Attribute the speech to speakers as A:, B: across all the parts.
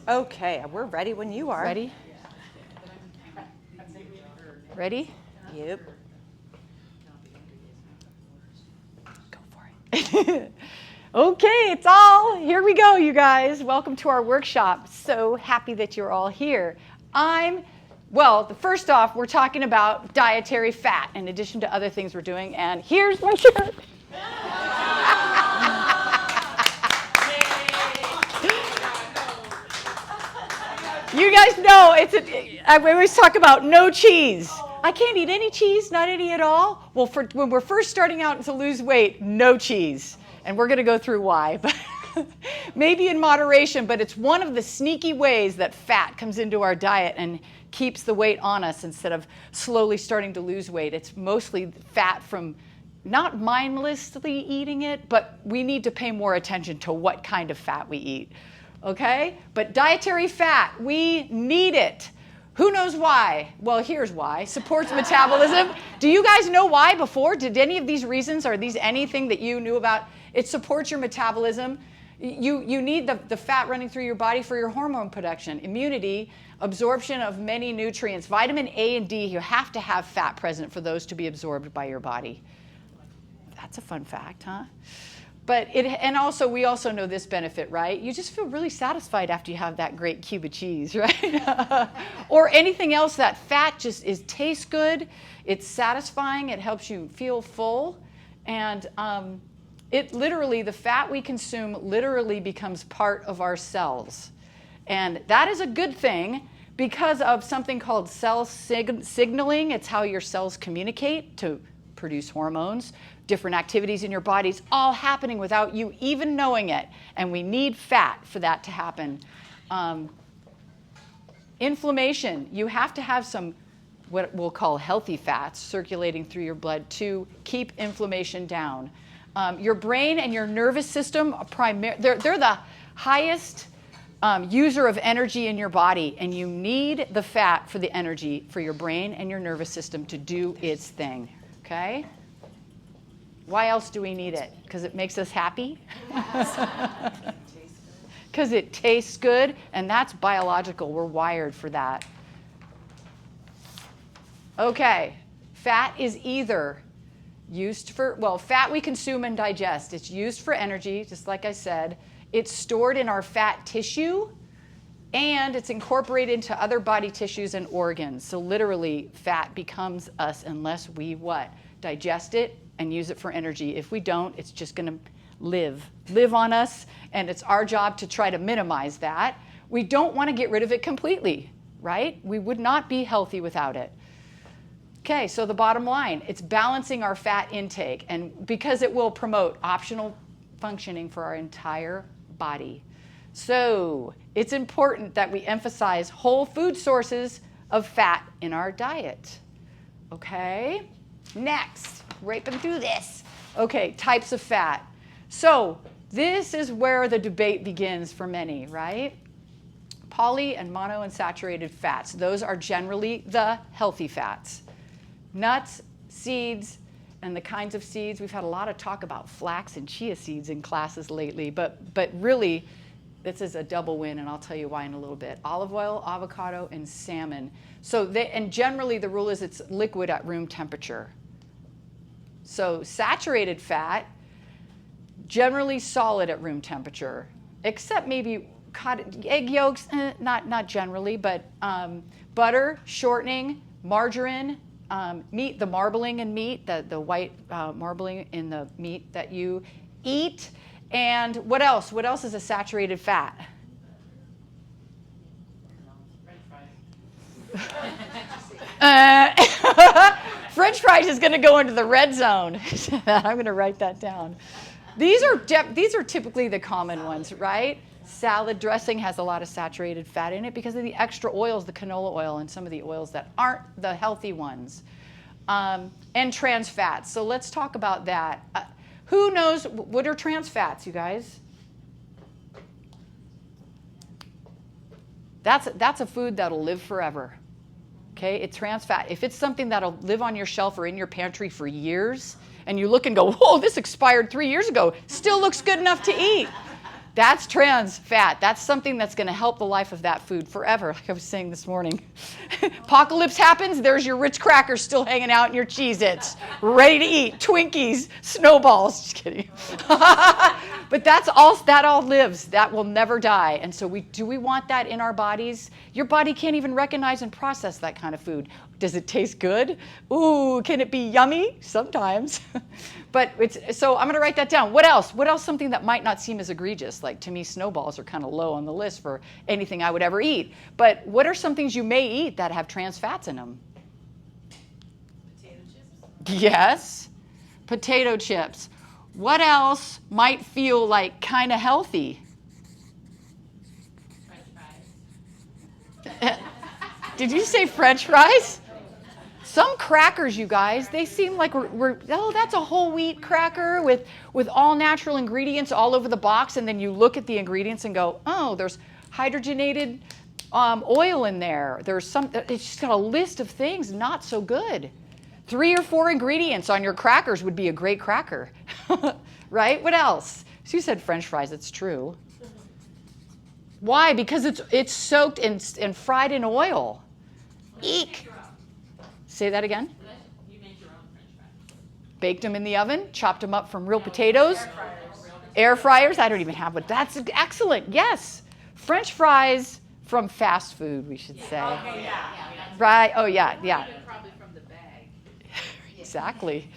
A: Okay, we're ready when you are.
B: Ready? Ready?
A: Yep.
B: Go for it. Okay, here we go, you guys. Welcome to our workshop. So happy that you're all here. First off, we're talking about dietary fat in addition to other things we're doing, and here's my shirt. You guys know I always talk about no cheese. I can't eat any cheese, not any at all. Well, when we're first starting out to lose weight, no cheese. And we're going to go through why. Maybe in moderation, but it's one of the sneaky ways that fat comes into our diet and keeps the weight on us instead of slowly starting to lose weight. It's mostly fat from not mindlessly eating it, but we need to pay more attention to what kind of fat we eat. Okay? But dietary fat, we need it. Who knows why? Well, here's why. Supports metabolism. Do you guys know why before? Did any of these reasons, are these anything that you knew about? It supports your metabolism. You need the fat running through your body for your hormone production, immunity, absorption of many nutrients. Vitamin A and D, you have to have fat present for those to be absorbed by your body. That's a fun fact, huh? We also know this benefit, right? You just feel really satisfied after you have that great cube of cheese, right? Or anything else. That fat tastes good. It's satisfying. It helps you feel full. And the fat we consume literally becomes part of our cells. And that is a good thing because of something called cell signaling. It's how your cells communicate to produce hormones. Different activities in your body's all happening without you even knowing it. And we need fat for that to happen. Inflammation, you have to have some what we'll call healthy fats circulating through your blood to keep inflammation down. Your brain and your nervous system, they're the highest user of energy in your body. And you need the fat for the energy for your brain and your nervous system to do its thing. Okay? Why else do we need it? Because it makes us happy? Because it tastes good, and that's biological. We're wired for that. Okay, fat is either fat we consume and digest. It's used for energy, just like I said. It's stored in our fat tissue, and it's incorporated into other body tissues and organs. So literally, fat becomes us unless we digest it and use it for energy. If we don't, it's just going to live on us, and it's our job to try to minimize that. We don't want to get rid of it completely, right? We would not be healthy without it. Okay, so the bottom line, it's balancing our fat intake, and because it will promote optimal functioning for our entire body. So it's important that we emphasize whole food sources of fat in our diet. Okay, next, raping through this. Okay, types of fat. So this is where the debate begins for many, right? Poly and monounsaturated fats. Those are generally the healthy fats. Nuts, seeds, and the kinds of seeds. We've had a lot of talk about flax and chia seeds in classes lately, but really, this is a double win, and I'll tell you why in a little bit. Olive oil, avocado, and salmon. And generally the rule is it's liquid at room temperature. So saturated fat, generally solid at room temperature, except maybe egg yolks, not generally, but butter, shortening, margarine, meat, the marbling in meat, the white marbling in the meat that you eat. And what else? What else is a saturated fat? French fries is going to go into the red zone. I'm going to write that down. These are typically the common ones, right? Salad dressing has a lot of saturated fat in it because of the extra oils, the canola oil, and some of the oils that aren't the healthy ones. And trans fats. So let's talk about that. Who knows what are trans fats, you guys? That's a food that'll live forever. Okay, it's trans fat. If it's something that'll live on your shelf or in your pantry for years, and you look and go, whoa, this expired 3 years ago, still looks good enough to eat. That's trans fat. That's something that's going to help the life of that food forever, like I was saying this morning. Apocalypse happens, there's your Ritz crackers still hanging out in your Cheez-Its, ready to eat, Twinkies, Snowballs. Just kidding. But that all lives. That will never die. And so do we want that in our bodies? Your body can't even recognize and process that kind of food. Does it taste good? Ooh, can it be yummy? Sometimes. But so I'm going to write that down. What else? What else something that might not seem as egregious? Like to me, Snowballs are kind of low on the list for anything I would ever eat. But what are some things you may eat that have trans fats in them?
C: Potato chips.
B: Yes, potato chips. What else might feel like kind of healthy?
C: French fries.
B: Did you say French fries? Some crackers, you guys, they seem like that's a whole wheat cracker with all natural ingredients all over the box, and then you look at the ingredients and go, oh, there's hydrogenated oil in there. It's just got a list of things not so good. 3 or 4 ingredients on your crackers would be a great cracker, right? What else? So you said French fries, it's true. Why? Because it's soaked and fried in oil. Eek. Say that again?
C: You make your own French fries.
B: Baked them in the oven, chopped them up from real potatoes. Air fryers, I don't even have one. That's excellent, yes. French fries from fast food, we should say.
C: Okay, yeah.
B: Right, oh yeah.
C: Probably from the bag.
B: Exactly.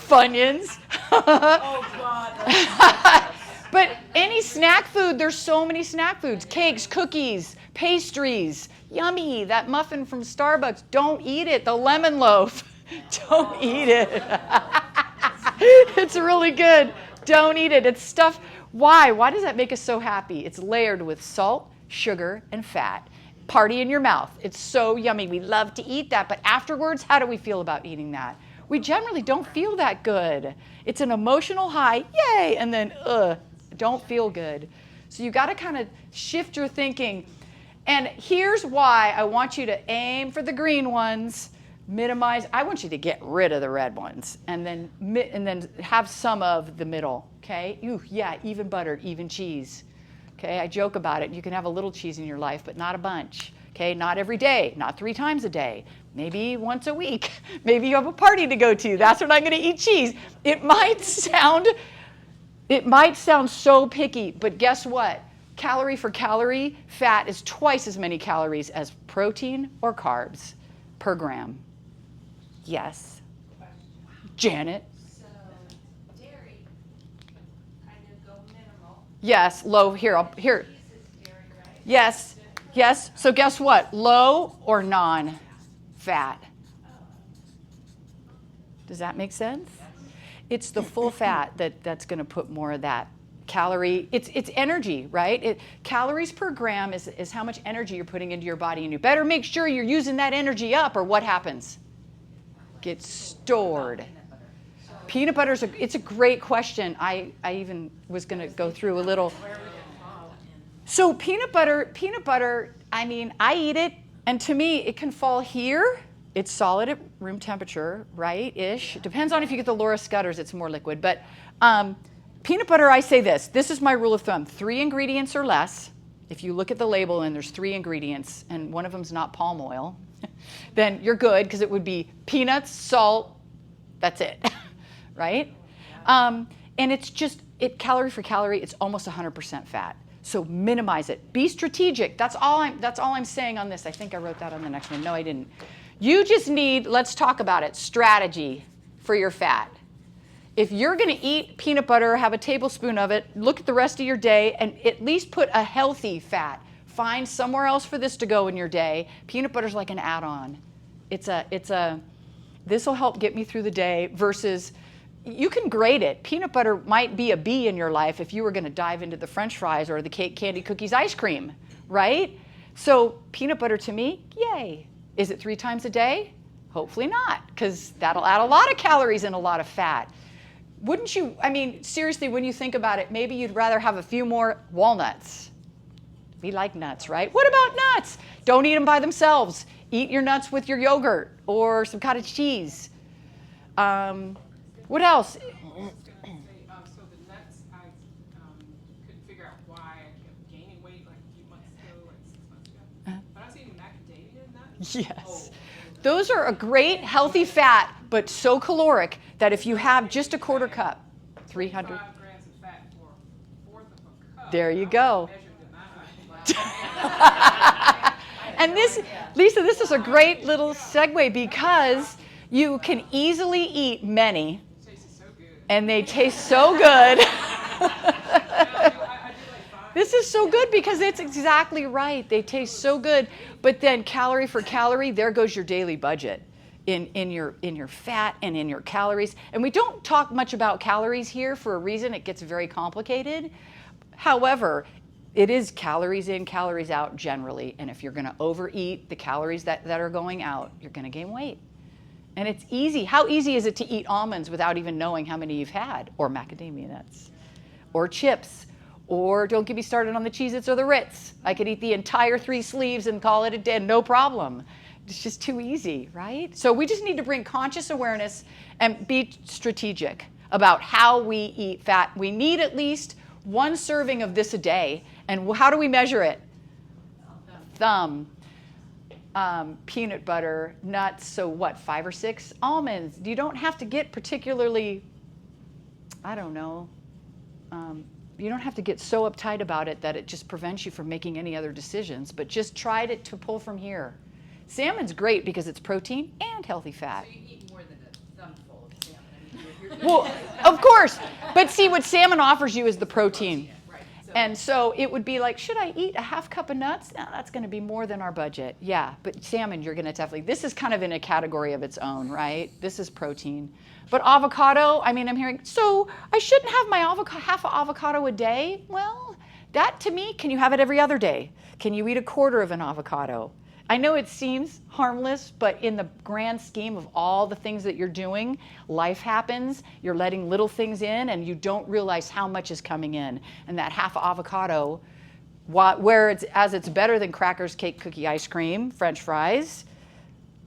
B: Funyuns.
C: Oh, God.
B: But any snack food, there's so many snack foods. Cakes, cookies, pastries. Yummy. That muffin from Starbucks. Don't eat it. The lemon loaf. Don't eat it. It's really good. Don't eat it. It's stuff. Why? Why does that make us so happy? It's layered with salt, sugar, and fat. Party in your mouth. It's so yummy. We love to eat that. But afterwards, how do we feel about eating that? We generally don't feel that good. It's an emotional high. Yay. And then, don't feel good. So you got to kind of shift your thinking. And here's why I want you to aim for the green ones, minimize. I want you to get rid of the red ones, and then have some of the middle. Okay? Ooh, yeah, even butter, even cheese. Okay? I joke about it. You can have a little cheese in your life, but not a bunch. Okay? Not every day, not 3 times a day. Maybe once a week. Maybe you have a party to go to. That's when I'm going to eat cheese. It might sound so picky, but guess what? Calorie for calorie, fat is twice as many calories as protein or carbs per gram. Yes. Janet?
C: So, dairy, kind of go minimal.
B: Yes, low. Here.
C: Cheese is dairy, right?
B: Yes. So guess what? Low or non-fat? Does that make sense? It's the full fat that's going to put more of that calorie. It's energy, right? Calories per gram is how much energy you're putting into your body, and you better make sure you're using that energy up, or what happens? Gets stored. Peanut butter it's a great question. I even was going to go through a little. So peanut butter. I mean, I eat it, and to me, it can fall here. It's solid at room temperature, right? Ish. Depends on if you get the Laura Scudders, it's more liquid. But peanut butter, I say this. This is my rule of thumb. 3 ingredients or less. If you look at the label and there's 3 ingredients, and one of them's not palm oil, then you're good, because it would be peanuts, salt, that's it, right? And it's just, calorie for calorie, it's almost 100% fat. So minimize it. Be strategic. That's all I'm saying on this. I think I wrote that on the next one. No, I didn't. You just need, let's talk about it, strategy for your fat. If you're going to eat peanut butter, have a tablespoon of it, look at the rest of your day, and at least put a healthy fat. Find somewhere else for this to go in your day. Peanut butter's like an add-on. This will help get me through the day, versus you can grade it. Peanut butter might be a B in your life if you were going to dive into the French fries or the cake, candy, cookies, ice cream, right? So peanut butter to me, yay. Is it 3 times a day? Hopefully not, because that'll add a lot of calories and a lot of fat. Wouldn't you, I mean, seriously, when you think about it, maybe you'd rather have a few more walnuts. We like nuts, right? What about nuts? Don't eat them by themselves. Eat your nuts with your yogurt or some cottage cheese. What else?
D: So the nuts,
B: Yes. Those are a great healthy fat, but so caloric that if you have just a quarter cup, 300.
D: 5 grams of fat for a fourth of a cup.
B: There you go.
D: Measured the amount.
B: And this, Lisa, this is a great little segue because you can easily eat many,
D: It tastes so good.
B: and they taste so good.
D: I do like 5.
B: This is so good because it's exactly right. They taste so good, but then calorie for calorie, there goes your daily budget in your fat and in your calories. And we don't talk much about calories here for a reason. It gets very complicated. However, it is calories in, calories out generally. And if you're going to overeat the calories that are going out, you're going to gain weight. And it's easy. How easy is it to eat almonds without even knowing how many you've had? Or macadamia nuts? Or chips? Or don't get me started on the Cheez-Its or the Ritz. I could eat the entire 3 sleeves and call it a day, no problem. It's just too easy, right? So we just need to bring conscious awareness and be strategic about how we eat fat. We need at least 1 serving of this a day. And how do we measure it? Thumb. Peanut butter, nuts, so what, 5 or 6? Almonds. You don't have to get particularly, I don't know, you don't have to get so uptight about it that it just prevents you from making any other decisions, but just try to pull from here. Salmon's great because it's protein and healthy fat.
C: So you eat more than a thumbful of salmon. I mean, you're
B: Well, of course, but see, what salmon offers you is the protein.
C: right. So
B: And so it would be like, should I eat a half cup of nuts? No, that's going to be more than our budget. Yeah, but salmon, you're going to definitely, this is kind of in a category of its own, right? This is protein. But avocado, I mean, I'm hearing, so I shouldn't have my half an avocado a day? Well, that to me, can you have it every other day? Can you eat a quarter of an avocado? I know it seems harmless, but in the grand scheme of all the things that you're doing, life happens, you're letting little things in, and you don't realize how much is coming in. And that half avocado, where it's better than crackers, cake, cookie, ice cream, French fries,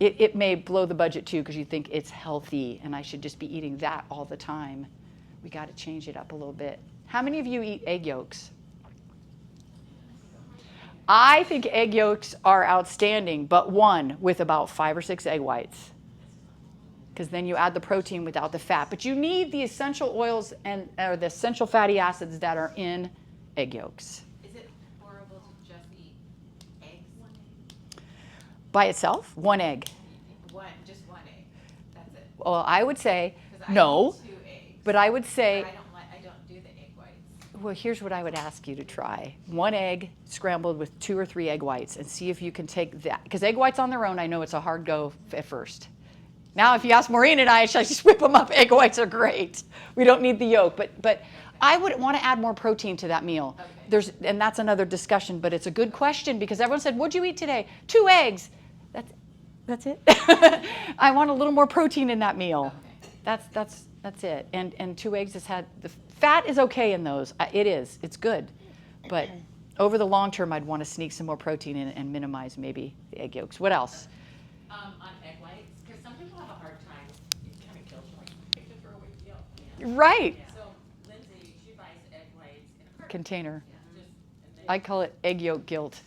B: it may blow the budget too because you think it's healthy and I should just be eating that all the time. We got to change it up a little bit. How many of you eat egg yolks? I think egg yolks are outstanding, but 1 with about 5 or 6 egg whites. Because then you add the protein without the fat. But you need the essential oils or the essential fatty acids that are in egg yolks.
C: is it horrible to just eat eggs?
B: By itself, 1 egg.
C: Just one egg. That's it.
B: Well, I would say
C: 'Cause I
B: no,
C: eat 2 eggs.
B: but I would say,
C: I don't do the egg whites.
B: well, here's what I would ask you to try. 1 egg scrambled with 2 or 3 egg whites and see if you can take that. Because egg whites on their own, I know it's a hard go at first. Now, if you ask Maureen and I just whip them up, egg whites are great. We don't need the yolk. But I would want to add more protein to that meal.
C: Okay.
B: And that's another discussion, but it's a good question because everyone said, what'd you eat today? 2 eggs. That's it. I want a little more protein in that meal.
C: Okay.
B: That's it. And 2 eggs has had, the fat is okay in those. It is. It's good. But over the long term, I'd want to sneak some more protein in and minimize maybe the egg yolks. What else?
E: On egg whites, because some people have a hard time. It kind of kills you. Like, I have to throw away the yolk.
B: Right.
E: So Lindsay, she buys egg whites in a carton.
B: Container.
E: Just, and
B: I call it egg yolk guilt.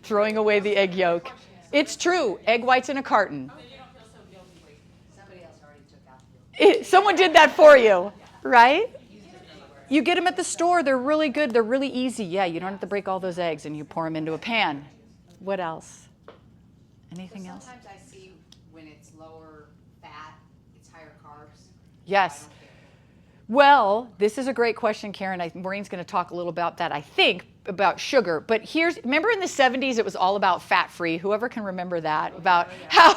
B: Throwing away the egg yolk. It's true. Egg whites in a carton.
E: then you don't feel so guilty wasting.
C: Somebody else already took out the
B: Someone did that for you, right? You get them at the store. They're really good. They're really easy. Yeah, you don't have to break all those eggs and you pour them into a pan. What else? Anything else?
F: Sometimes I see when it's lower fat, it's higher carbs.
B: Yes. Well, this is a great question, Karen. Maureen's going to talk a little about that, I think, about sugar. But remember in the 70s, it was all about fat-free. Whoever can remember that, about how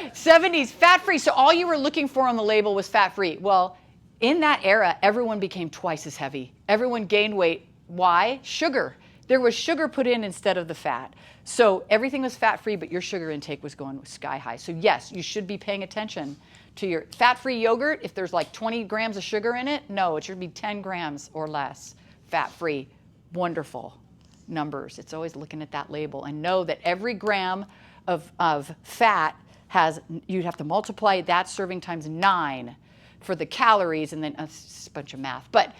B: 70s, fat-free. So all you were looking for on the label was fat-free. Well, in that era, everyone became twice as heavy. Everyone gained weight. Why? Sugar. There was sugar put in instead of the fat. So everything was fat-free, but your sugar intake was going sky high. So yes, you should be paying attention to your fat-free yogurt. If there's like 20 grams of sugar in it, no, it should be 10 grams or less fat-free. Wonderful numbers. It's always looking at that label and know that every gram of fat you'd have to multiply that serving times 9 for the calories, and then a bunch of math. But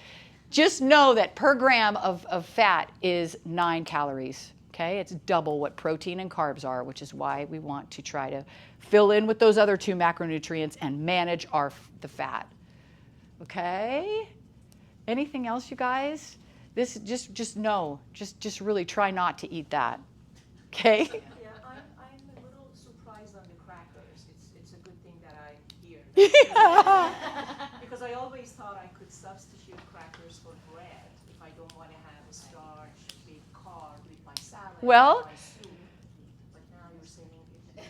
B: just know that per gram of fat is 9 calories. Okay, it's double what protein and carbs are, which is why we want to try to fill in with those other 2 macronutrients and manage the fat. Okay? Anything else, you guys? This just no, just really try not to eat that. Okay?
G: Yeah, I'm a little surprised on the crackers. It's a good thing that I hear. Because I always thought I could substitute crackers for bread if I don't want to have a starch, big carb with my salad,
B: Well-
G: my soup. But now you're saying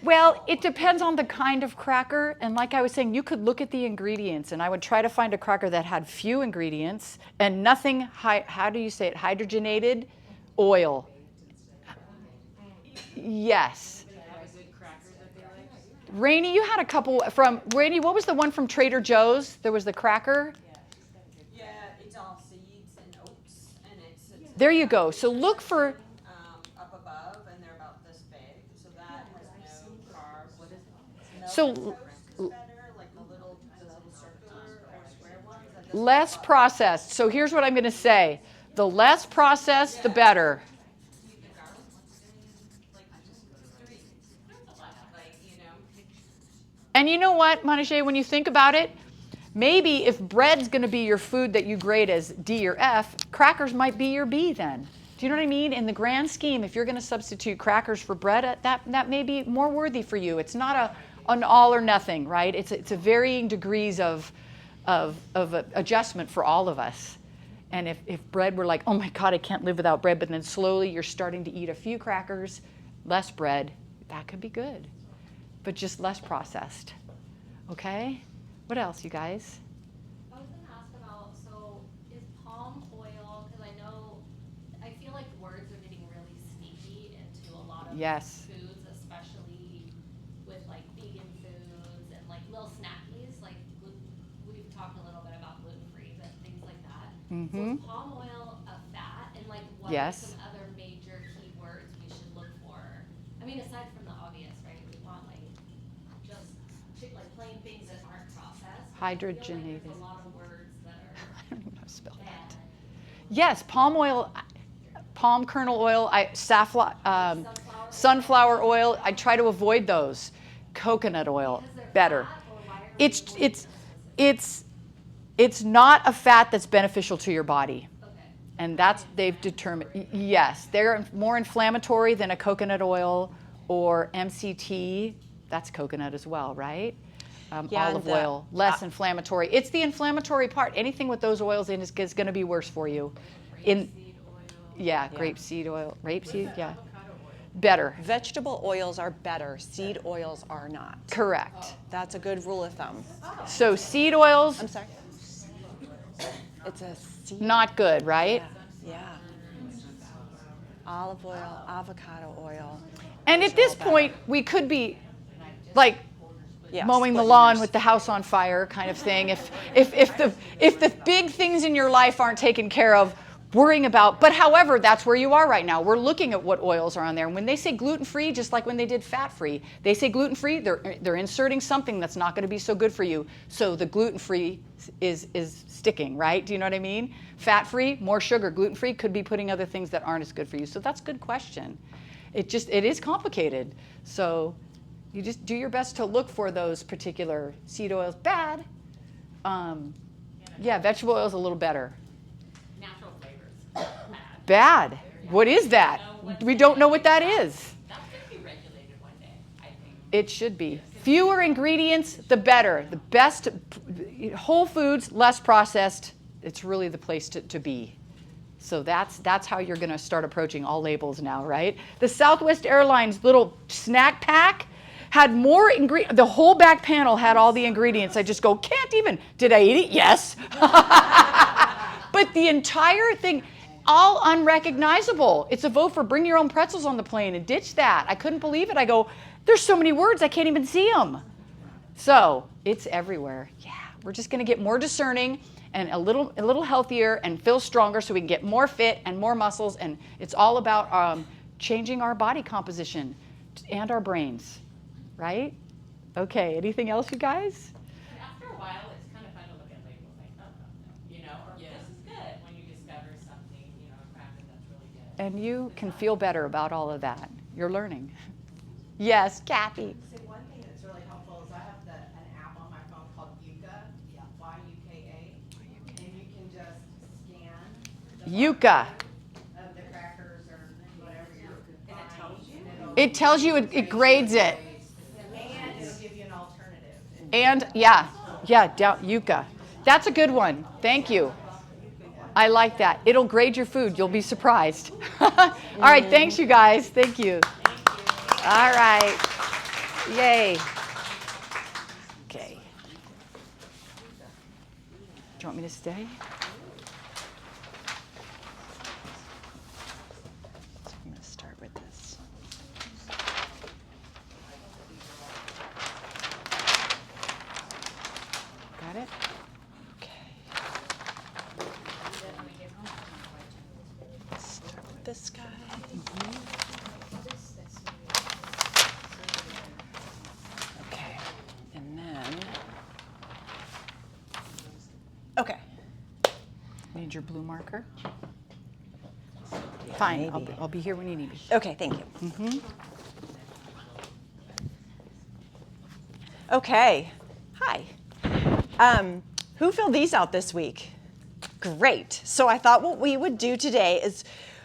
B: Well, it depends on the kind of cracker. And like I was saying, you could look at the ingredients, and I would try to find a cracker that had few ingredients and nothing, how do you say it, hydrogenated oil. Yes. Rainey, you had a couple from, Rainey, what was the one from Trader Joe's? There was the cracker.
H: Yeah, it's all seeds and oats, and it's
B: There you go. So look for,
H: up above, and they're about this big, so that has no carbs. What is it?
B: So-
H: Milk toast is better, like the little circular or square ones. that just-
B: less processed. So here's what I'm going to say. The less processed, the better. And you know what, Manashe, when you think about it, maybe if bread's going to be your food that you grade as D or F, crackers might be your B then. Do you know what I mean? In the grand scheme, if you're going to substitute crackers for bread, that may be more worthy for you. It's not an all or nothing, right? It's a varying degrees of adjustment for all of us. And if bread were like, oh my God, I can't live without bread, but then slowly you're starting to eat a few crackers, less bread, that could be good. But just less processed. Okay? What else, you guys?
I: I was gonna ask about, so is palm oil, because I feel like words are getting really sneaky into a lot of
B: Yes.
I: foods, especially with like vegan foods and like little snackies, like we've talked a little bit about gluten-free, but things like that. So
B: Mhm.
I: is palm oil a fat, and like what are
B: Yes.
I: some other major keywords we should look for? I mean, aside from the obvious, right? We want like just like plain things that aren't processed. I feel like
B: Hydrogenated.
I: there's a lot of words that
B: I don't even know how to spell
I: are
B: that.
I: bad.
B: Yes, palm oil, palm kernel oil, sunflower oil. I try to avoid those. Coconut oil,
I: Because they're
B: better.
I: fat, or why are they
B: It's not a fat that's beneficial to your body.
I: Okay.
B: And that's, they've determined, yes, they're more inflammatory than a coconut oil or MCT. That's coconut as well, right?
A: Yeah,
B: Olive
A: and
B: oil, less inflammatory. It's the inflammatory part. Anything with those oils in is going to be worse for you. Yeah, grapeseed oil, rapeseed, yeah. Better,
A: Vegetable oils are better, seed oils are not.
B: correct.
A: That's a good rule of thumb.
B: So seed oils,
A: I'm sorry. It's a seed.
B: not good, right?
A: Yeah. Olive oil, avocado oil.
B: And at this point, we could be like
A: Yeah,
B: mowing the
A: split
B: lawn
A: hairs.
B: with the house on fire kind of thing. If the big things in your life aren't taken care of, worrying about, but however, that's where you are right now. We're looking at what oils are on there. And when they say gluten-free, just like when they did fat-free, they say gluten-free, they're inserting something that's not going to be so good for you. So the gluten-free is sticking, right? Do you know what I mean? Fat-free, more sugar. Gluten-free could be putting other things that aren't as good for you. So that's a good question. It is complicated. So you just do your best to look for those particular seed oils. Bad. Yeah, vegetable oil is a little better.
E: Natural flavors.
B: Bad. What is that? We don't know what that is.
E: That's going to be regulated one day, I think.
B: It should be. Fewer ingredients, the better. The best, whole foods, less processed. It's really the place to be. So that's how you're going to start approaching all labels now, right? The Southwest Airlines little snack pack had more ingredients. The whole back panel had all the ingredients. I just go, can't even. Did I eat it? Yes. But the entire thing, all unrecognizable. It's a vote for bring your own pretzels on the plane and ditch that. I couldn't believe it. I go, there's so many words, I can't even see them. So it's everywhere. Yeah, we're just going to get more discerning and a little healthier and feel stronger so we can get more fit and more muscles. And it's all about changing our body composition and our brains, right? Okay, anything else, you guys?
E: After a while, it's kind of fun to look at labels like, oh, no, you know, or this is good when you discover something, you know, a cracker that's really good.
B: and you can feel better about all of that. You're learning. Yes, Kathy.
H: So one thing that's really helpful is I have an app on my phone called Yuka, Y-U-K-A, and you can just scan the
B: Yuka.
H: of the crackers or whatever you're
C: And it tells you?
B: It tells you, it grades it.
H: and it'll give you an alternative.
B: And Yuka. That's a good one. Thank you. I like that. It'll grade your food. You'll be surprised. All right, thanks you guys. Thank you. All right. Yay. Okay. Do you want me to stay? So I'm going to start with this. Got it? Okay.
A: Start with this guy. Okay, and then. Okay.
B: Need your blue marker? Fine, I'll be here when you need me.
A: Okay, thank you. Okay, hi. Who filled these out this week? Great. So I thought what we would do today is,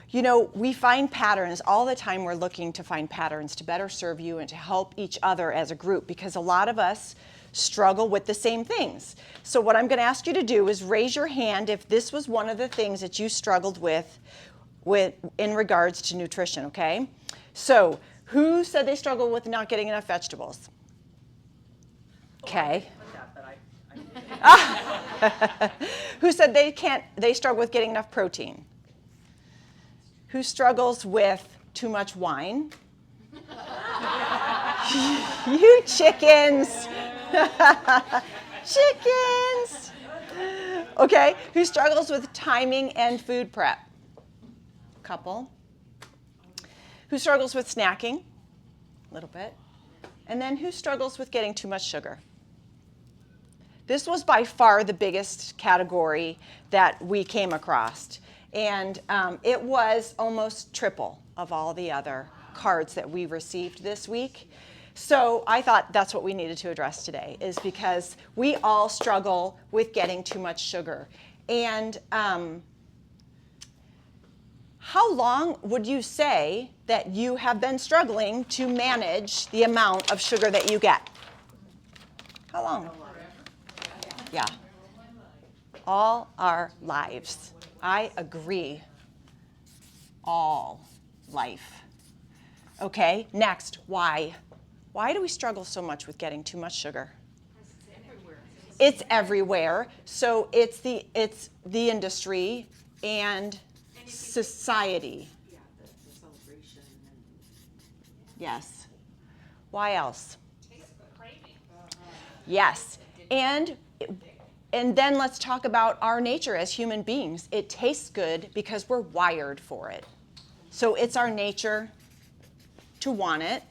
A: you know, we find patterns all the time. We're looking to find patterns to better serve you and to help each other as a group, because a lot of us struggle with the same things. So what I'm going to ask you to do is raise your hand if this was one of the things that you struggled with in regards to nutrition, okay? So who said they struggle with not getting enough vegetables? Okay. Who said they struggle with getting enough protein? Who struggles with too much wine? You chickens. Chickens. Okay, who struggles with timing and food prep? Couple. Who struggles with snacking? A little bit. And then who struggles with getting too much sugar? This was by far the biggest category that we came across. And it was almost triple of all the other cards that we received this week. So I thought that's what we needed to address today, is because we all struggle with getting too much sugar. And how long would you say that you have been struggling to manage the amount of sugar that you get? How long? Yeah. All our lives. I agree. All life. Okay, next, why? Why do we struggle so much with getting too much sugar? It's everywhere. So it's the industry and society.
E: Yeah, the celebration and.
A: Yes. Why else? Yes. And then let's talk about our nature as human beings. It tastes good because we're wired for it. So it's our nature to want it,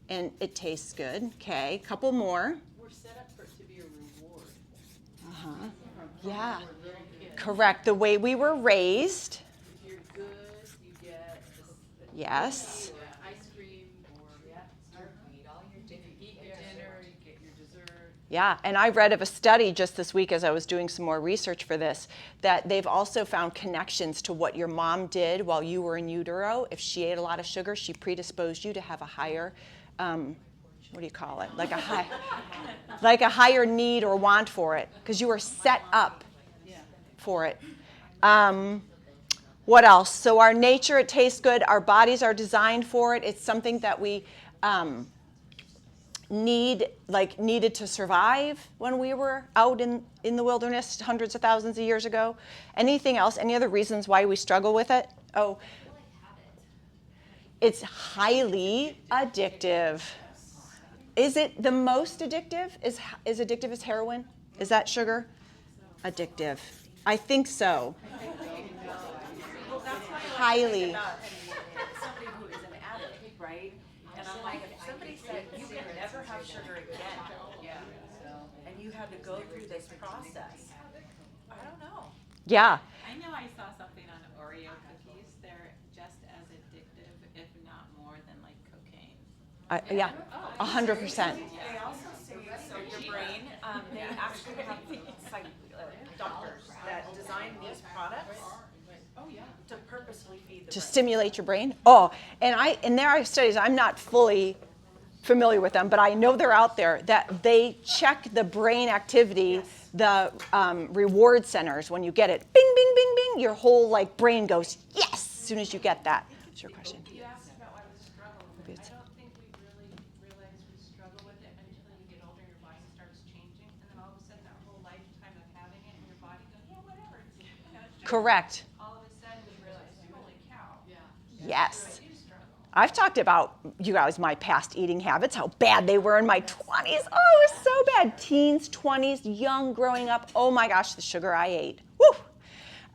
A: and it tastes good. Okay, couple more.
E: We're set up for it to be a reward.
A: Uh-huh. Yeah. Correct. The way we were raised.
E: If you're good, you get
A: Yes.
E: ice cream or you eat all your dinner. You eat your dinner, you get your dessert.
A: Yeah, and I read of a study just this week as I was doing some more research for this, that they've also found connections to what your mom did while you were in utero. If she ate a lot of sugar, she predisposed you to have a higher, what do you call it? Like a higher need or want for it, because you were set up for it. What else? So our nature, it tastes good. Our bodies are designed for it. It's something that we needed to survive when we were out in the wilderness hundreds of thousands of years ago. Anything else? Any other reasons why we struggle with it? Oh, it's highly addictive. Is it the most addictive? Is addictive as heroin? Is that sugar? Addictive. I think so. Highly.
H: Somebody who is an addict, right? And I'm like, if somebody said you can never have sugar again, and you had to go through this process, I don't know.
A: Yeah.
E: I know
C: know I saw something on Oreo cookies. They're just as addictive, if not more, than like cocaine.
A: Yeah, 100%.
H: They also say, so your brain, they actually have doctors that design these products to purposely feed the
A: To
H: brain.
A: stimulate your brain. Oh, and there are studies, I'm not fully familiar with them, but I know they're out there, that they check the brain activity, the reward centers when you get it. Bing, bing, bing, bing. Your whole like brain goes, yes, as soon as you get that. What's your question?
E: You asked about why we struggle with it. I don't think we really realize we struggle with it until you get older, your body starts changing, and then all of a sudden that whole lifetime of having it, and your body goes, yeah, whatever. It's, it's sugar.
A: Correct.
E: All of a sudden you realize, holy cow.
A: Yes.
E: I do struggle.
A: I've talked about, you guys, my past eating habits, how bad they were in my 20s. Oh, it was so bad. Teens, 20s, young, growing up. Oh my gosh, the sugar I ate. Woo!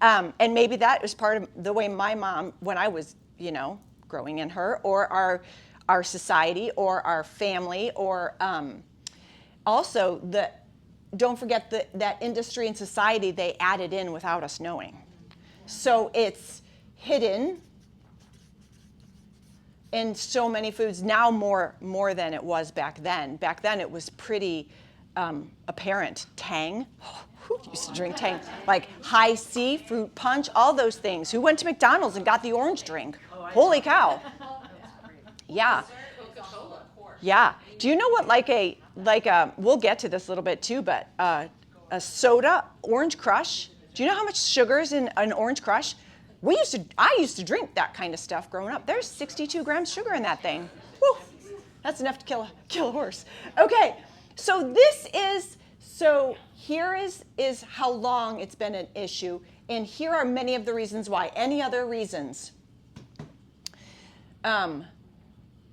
A: And maybe that was part of the way my mom, when I was, growing in her, or our society, or our family, or also don't forget that industry and society, they added in without us knowing. So it's hidden in so many foods now, more than it was back then. Back then it was pretty apparent. Tang. Who used to drink Tang? Like high C, fruit punch, all those things. Who went to McDonald's and got the orange drink? Holy cow. Yeah. Yeah. Do you know what we'll get to this a little bit too, but a soda, Orange Crush. Do you know how much sugar is in an Orange Crush? I used to drink that kind of stuff growing up. There's 62 grams sugar in that thing. Woo, that's enough to kill a horse. Okay, so here is how long it's been an issue, and here are many of the reasons why. Any other reasons?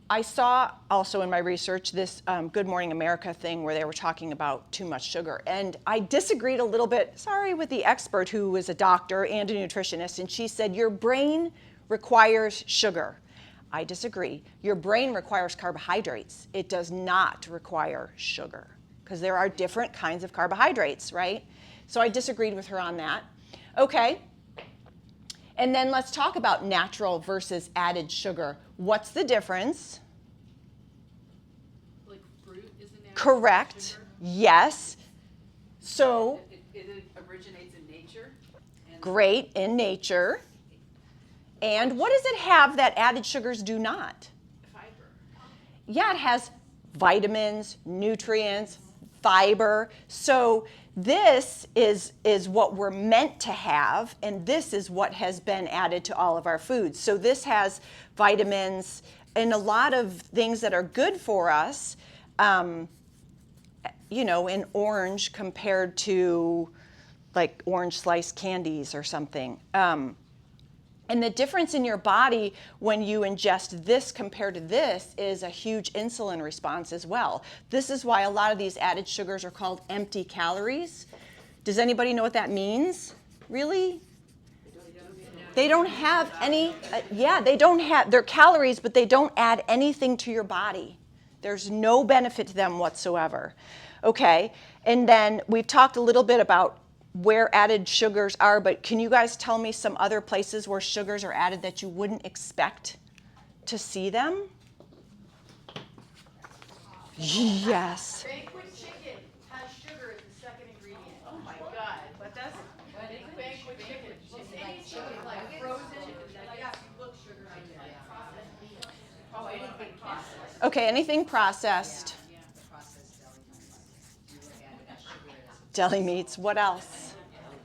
A: I saw also in my research this Good Morning America thing where they were talking about too much sugar. And I disagreed a little bit, with the expert who was a doctor and a nutritionist. And she said, your brain requires sugar. I disagree. Your brain requires carbohydrates. It does not require sugar because there are different kinds of carbohydrates, right? So I disagreed with her on that. Okay. And then let's talk about natural versus added sugar. What's the difference?
F: Like fruit is a natural
A: Correct.
F: sugar?
A: Yes. So,
F: It originates in nature. And
A: great in nature. And what does it have that added sugars do not?
F: fiber.
A: Yeah, it has vitamins, nutrients, fiber. So this is what we're meant to have, and this is what has been added to all of our foods. So this has vitamins and a lot of things that are good for us, in orange compared to like orange slice candies or something. And the difference in your body when you ingest this compared to this is a huge insulin response as well. This is why a lot of these added sugars are called empty calories. Does anybody know what that means? Really? They don't have any, they're calories, but they don't add anything to your body. There's no benefit to them whatsoever. Okay, and then we've talked a little bit about where added sugars are, but can you guys tell me some other places where sugars are added that you wouldn't expect to see them? Yes.
F: Banquet chicken has sugar as the second ingredient. Oh my God. What does? Banquet chicken. Any chicken, like frozen, like, yeah, you look sugar right there. Oh, anything processed.
A: Okay, anything processed.
F: Yeah, processed deli meats. You look at it as sugar as
A: Deli meats, what else?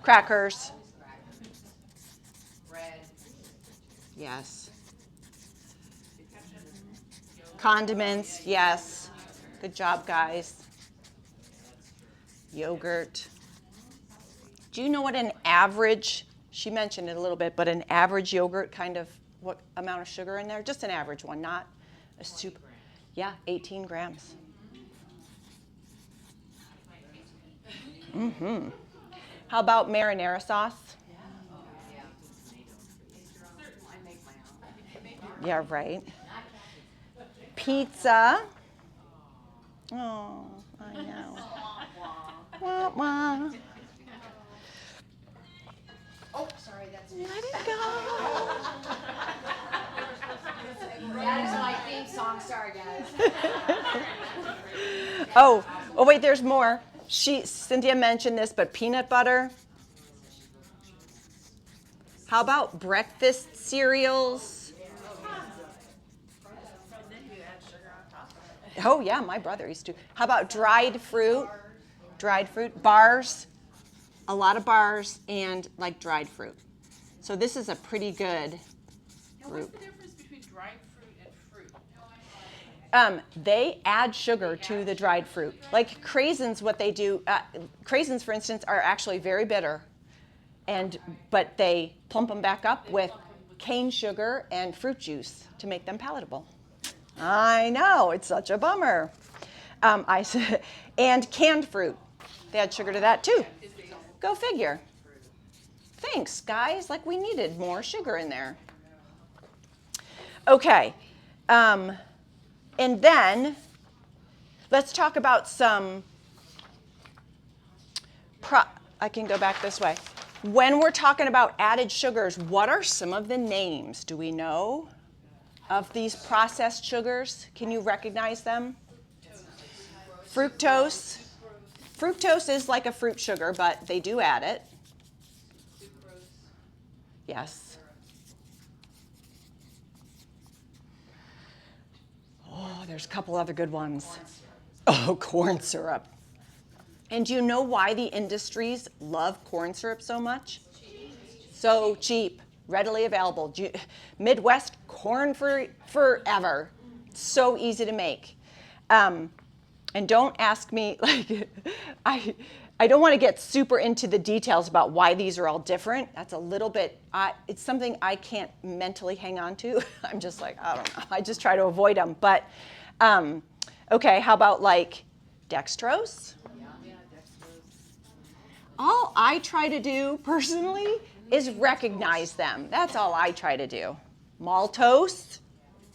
A: Crackers.
F: bread.
A: Yes. Condiments, yes. Good job, guys. Yogurt. Do you know what an average, she mentioned it a little bit, but an average yogurt what amount of sugar in there? Just an average one, not a super. Yeah, 18 grams. Mm-hmm. How about marinara sauce? Yeah, right. Pizza. Oh, I know. Wah, wah.
F: Oh, sorry,
A: Oh, wait, there's more. Cynthia mentioned this, but peanut butter. How about breakfast cereals? Oh, yeah, my brother used to. How about dried fruit? Dried fruit. Bars. A lot of bars and like dried fruit. So this is a pretty good
D: Now, what's
A: group.
D: the difference between dried fruit and fruit?
A: They add sugar to the dried fruit. Like craisins, what they do, craisins, for instance, are actually very bitter. But they plump them back up with cane sugar and fruit juice to make them palatable. I know, it's such a bummer. And canned fruit. They add sugar to that too. Go figure. Thanks, guys. Like we needed more sugar in there. Okay. And then let's talk about some, I can go back this way. When we're talking about added sugars, what are some of the names? Do we know of these processed sugars? Can you recognize them? Fructose. Fructose is like a fruit sugar, but they do add it. Yes. Oh, there's a couple other good ones. Oh, corn syrup. And do you know why the industries love corn syrup so much? So cheap, readily available. Midwest, corn forever. So easy to make. And don't ask me, like, I don't want to get super into the details about why these are all different. That's a little bit, it's something I can't mentally hang on to. I'm just like, I don't know. I just try to avoid them. But, okay, how about like dextrose? All I try to do personally is recognize them. That's all I try to do. Maltose.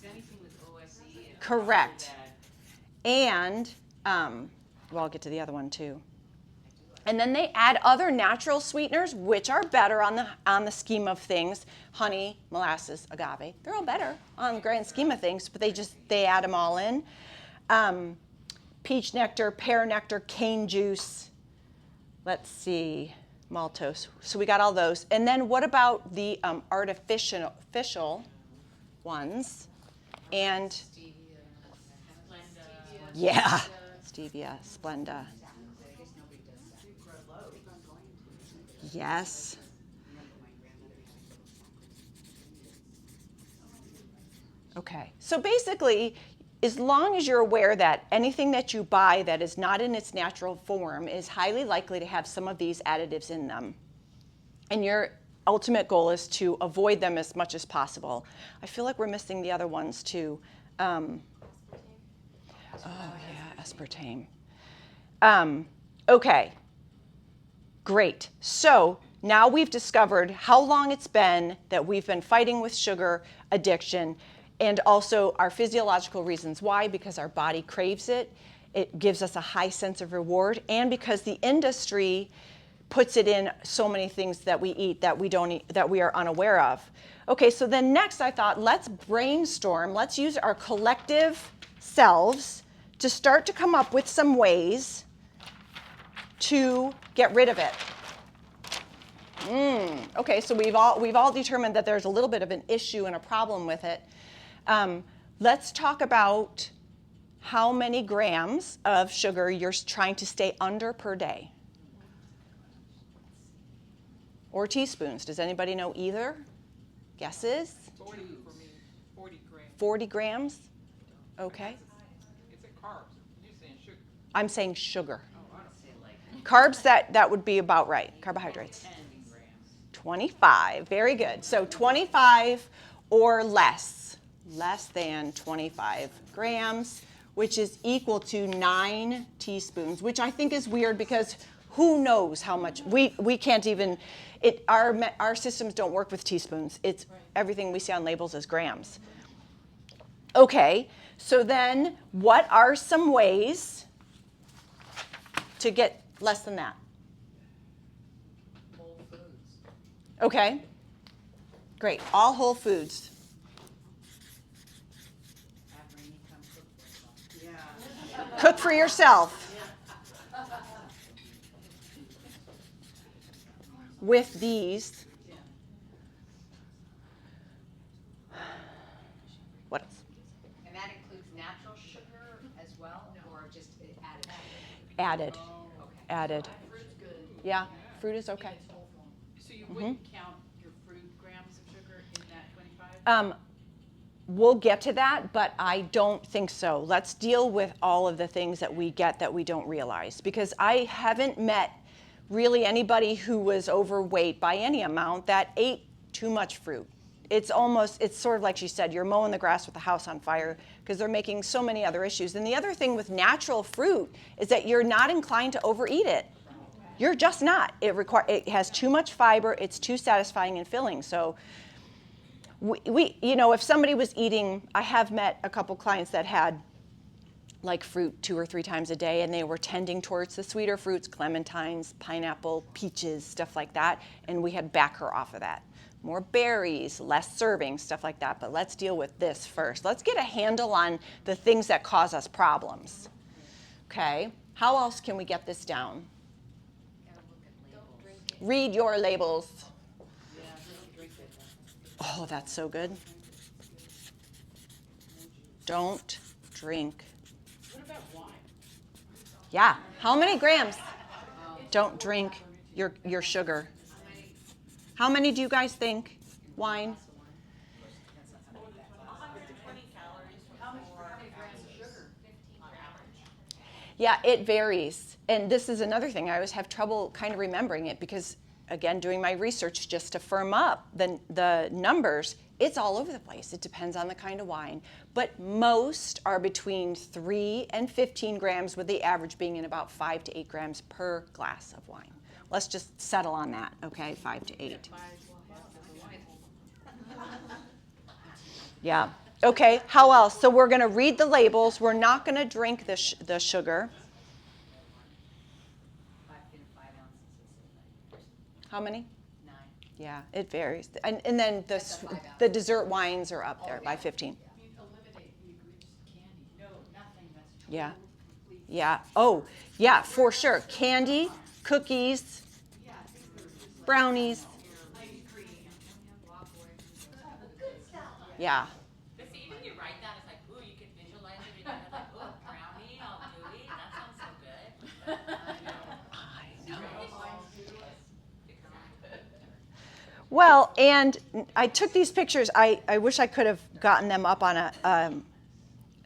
D: Anything with OSE.
A: Correct. And, well, I'll get to the other one too. And then they add other natural sweeteners, which are better on the scheme of things. Honey, molasses, agave. They're all better on the grand scheme of things, but they add them all in. Peach nectar, pear nectar, cane juice. Let's see, maltose. So we got all those. And then what about the artificial ones? And yeah, stevia, Splenda. Yes. Okay. So basically, as long as you're aware that anything that you buy that is not in its natural form is highly likely to have some of these additives in them. And your ultimate goal is to avoid them as much as possible. I feel like we're missing the other ones too. Oh, yeah, aspartame. Okay. Great. So now we've discovered how long it's been that we've been fighting with sugar addiction and also our physiological reasons why, because our body craves it. It gives us a high sense of reward, and because the industry puts it in so many things that we eat that we don't eat, that we are unaware of. Okay, so then next I thought, let's brainstorm. Let's use our collective selves to start to come up with some ways to get rid of it. Okay, so we've all determined that there's a little bit of an issue and a problem with it. Let's talk about how many grams of sugar you're trying to stay under per day. Or teaspoons. Does anybody know either? Guesses?
D: 40 for me. 40 grams.
A: 40 grams? Okay.
D: It's a carbs. You're saying sugar.
A: I'm saying sugar.
D: Oh, I don't say like
A: Carbs, that would be about right. Carbohydrates.
D: 10 grams.
A: 25. Very good. So 25 or less. Less than 25 grams, which is equal to 9 teaspoons, which I think is weird because who knows how much we can't even our systems don't work with teaspoons. It's everything we see on labels as grams. Okay, so then what are some ways to get less than that?
F: Whole foods.
A: Okay, great. All whole foods.
F: Have Rainy come cook for us.
A: Cook for yourself. With these. What else?
F: And that includes natural sugar as well, or just added?
A: Added. Added.
F: Fruit's good.
A: Yeah, fruit is okay.
D: So you wouldn't count your fruit grams of sugar in that 25?
A: We'll get to that, but I don't think so. Let's deal with all of the things that we get that we don't realize, because I haven't met really anybody who was overweight by any amount that ate too much fruit. It's sort of like she said, you're mowing the grass with the house on fire because they're making so many other issues. And the other thing with natural fruit is that you're not inclined to overeat it. You're just not. It has too much fiber. It's too satisfying and filling. So we if somebody was eating, I have met a couple clients that had like fruit 2 or 3 times a day, and they were tending towards the sweeter fruits, clementines, pineapple, peaches, stuff like that, and we had back her off of that. More berries, less serving, stuff like that. But let's deal with this first. Let's get a handle on the things that cause us problems. Okay, how else can we get this down? Read your labels. Oh, that's so good. Don't drink.
D: What about wine?
A: Yeah. How many grams? Don't drink your sugar. How many do you guys think? Wine? Yeah, it varies. And this is another thing. I always have trouble kind of remembering it because, again, doing my research just to firm up the numbers, it's all over the place. It depends on the kind of wine. But most are between 3 and 15 grams, with the average being in about 5 to 8 grams per glass of wine. Let's just settle on that, okay? 5 to 8. Yeah. Okay, how else? So we're going to read the labels. We're not going to drink the sugar.
F: 5 ounces.
A: How many?
F: 9.
A: Yeah, it varies. And then the dessert wines are up there by 15.
D: You eliminate the egregious candy. No, nothing that's
A: Yeah. Yeah. Oh, yeah, for sure. Candy, cookies, brownies. Yeah.
C: But see, even you write that, it's like, ooh, you can visualize it in your head, like, ooh, brownie, all gooey, that sounds so good.
A: I know. Well, and I took these pictures. I wish I could have gotten them up on a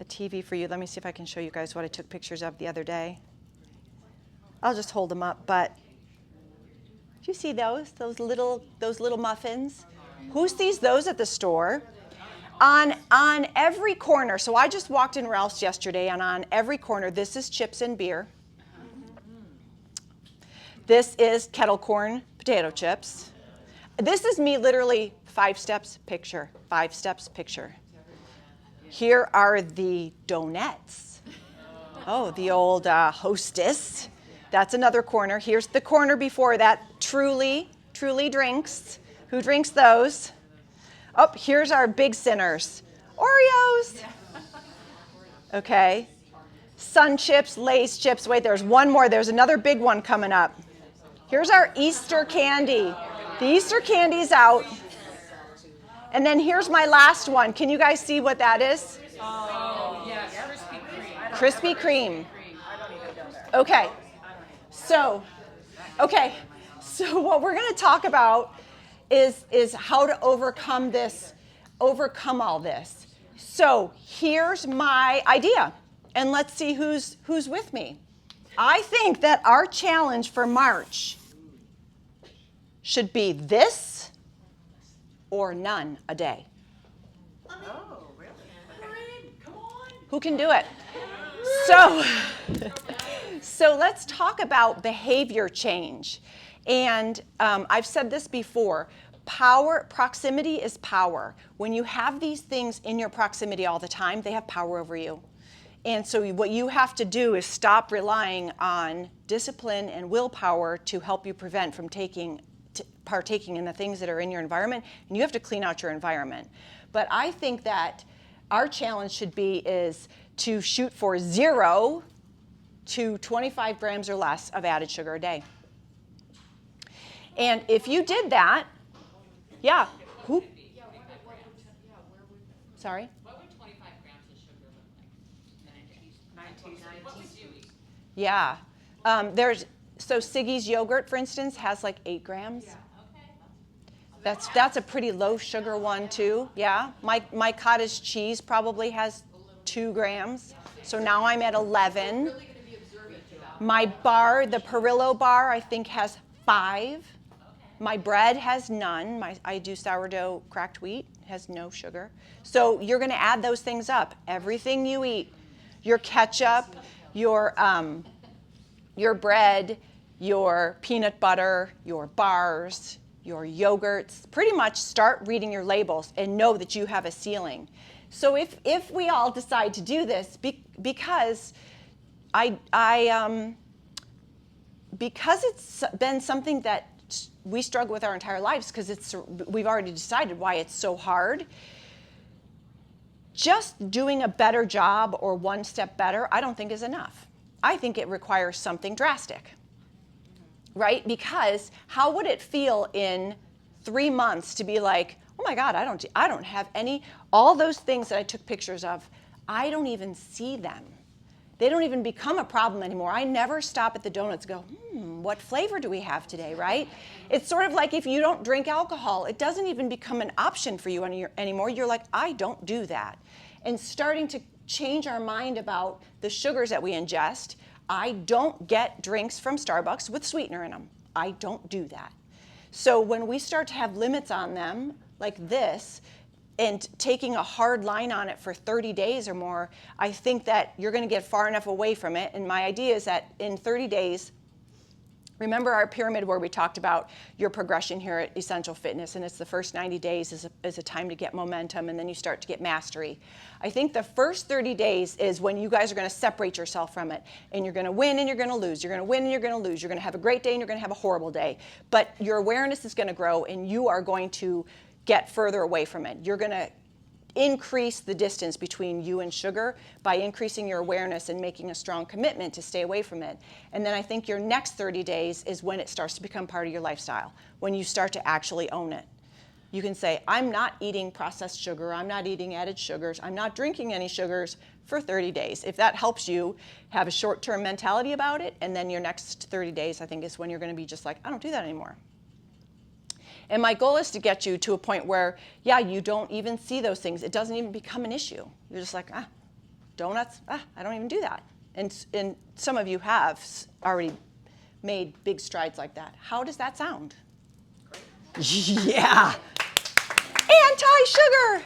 A: TV for you. Let me see if I can show you guys what I took pictures of the other day. I'll just hold them up. But do you see those? Those little muffins? Who sees those at the store? On every corner. So I just walked in Ralph's yesterday, and on every corner, this is chips and beer. This is kettle corn potato chips. This is me literally 5 steps picture, 5 steps picture. Here are the donuts. Oh, the old Hostess. That's another corner. Here's the corner before that. Truly drinks. Who drinks those? Oh, here's our big sinners. Oreos. Okay. Sun chips, Lay's chips. Wait, there's one more. There's another big one coming up. Here's our Easter candy. The Easter candy's out. And then here's my last one. Can you guys see what that is?
D: Oh, yes, Krispy Kreme.
A: Krispy Kreme. Okay. So what we're going to talk about is how to overcome all this. So here's my idea, and let's see who's with me. I think that our challenge for March should be this or none a day.
H: Oh, really? Come on.
A: Who can do it? So let's talk about behavior change. And I've said this before. Proximity is power. When you have these things in your proximity all the time, they have power over you. And so what you have to do is stop relying on discipline and willpower to help you prevent from partaking in the things that are in your environment, and you have to clean out your environment. But I think that our challenge should be is to shoot for 0 to 25 grams or less of added sugar a day. And if you did that, yeah, who? Sorry?
C: What would 25 grams of sugar look like? What would you eat?
A: Yeah. So Siggy's yogurt, for instance, has like 8 grams. That's a pretty low sugar one too. Yeah. My cottage cheese probably has 2 grams. So now I'm at 11. My bar, the Perillo bar, I think has 5. My bread has none. I do sourdough cracked wheat, has no sugar. So you're going to add those things up. Everything you eat, your ketchup, your bread, your peanut butter, your bars, your yogurts, pretty much start reading your labels and know that you have a ceiling. So if we all decide to do this, because because it's been something that we struggle with our entire lives, because we've already decided why it's so hard. Just doing a better job or one step better, I don't think is enough. I think it requires something drastic, right? Because how would it feel in 3 months to be like, oh my God, I don't have any, all those things that I took pictures of, I don't even see them. They don't even become a problem anymore. I never stop at the donuts and go, what flavor do we have today, right? It's sort of like if you don't drink alcohol, it doesn't even become an option for you anymore. You're like, I don't do that. And starting to change our mind about the sugars that we ingest. I don't get drinks from Starbucks with sweetener in them. I don't do that. So when we start to have limits on them, like this, and taking a hard line on it for 30 days or more, I think that you're going to get far enough away from it. And my idea is that in 30 days, remember our pyramid where we talked about your progression here at Essential Fitness, and it's the first 90 days is a time to get momentum, and then you start to get mastery. I think the first 30 days is when you guys are going to separate yourself from it, and you're going to win and you're going to lose. You're going to win and you're going to lose. You're going to have a great day and you're going to have a horrible day. But your awareness is going to grow, and you are going to get further away from it. You're going to increase the distance between you and sugar by increasing your awareness and making a strong commitment to stay away from it. And then I think your next 30 days is when it starts to become part of your lifestyle, when you start to actually own it. You can say, I'm not eating processed sugar, I'm not eating added sugars, I'm not drinking any sugars for 30 days. If that helps you have a short-term mentality about it, and then your next 30 days, I think, is when you're going to be just like, I don't do that anymore. And my goal is to get you to a point where, yeah, you don't even see those things. It doesn't even become an issue. You're just like, donuts, I don't even do that. And some of you have already made big strides like that. How does that sound? Great. Yeah. Anti-sugar.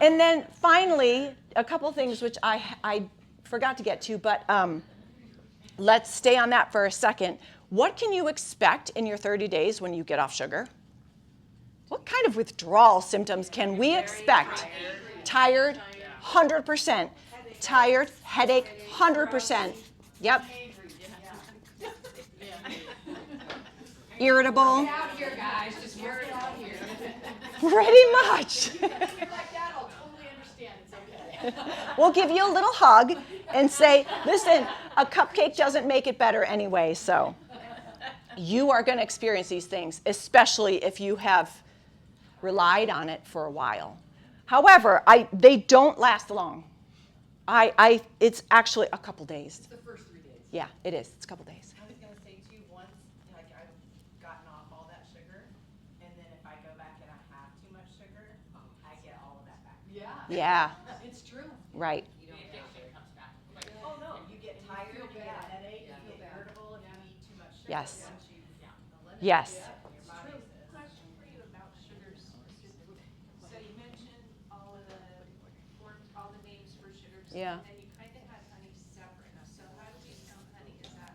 A: And then finally, a couple things which I forgot to get to, but let's stay on that for a second. What can you expect in your 30 days when you get off sugar? What kind of withdrawal symptoms can we expect? Tired, 100%. Tired, headache, 100%. Yep. Irritable.
F: Out here, guys, just work it out here.
A: Pretty much.
F: If you're like that, I'll totally understand. It's okay.
A: We'll give you a little hug and say, listen, a cupcake doesn't make it better anyway, so you are going to experience these things, especially if you have relied on it for a while. However, they don't last long. It's actually a couple days.
F: It's the first 3 days.
A: Yeah, it is. It's a couple days.
H: I was gonna say too, once, like, I've gotten off all that sugar, and then if I go back and I have too much sugar, I get all of that back.
F: Yeah.
A: Yeah,
F: It's true.
A: right.
C: The addiction comes back quick.
H: Oh, no, you get tired, you get a
F: bad.
H: headache,
F: Yeah.
H: you get irritable if you eat too much sugar.
A: Yes.
H: Once you eliminate
A: Yes.
H: it, your body says.
G: Question for you about sugars specifically. So you mentioned all the names for sugars.
A: Yeah.
G: And you kind of had honey separate. So how do you count honey? Is that?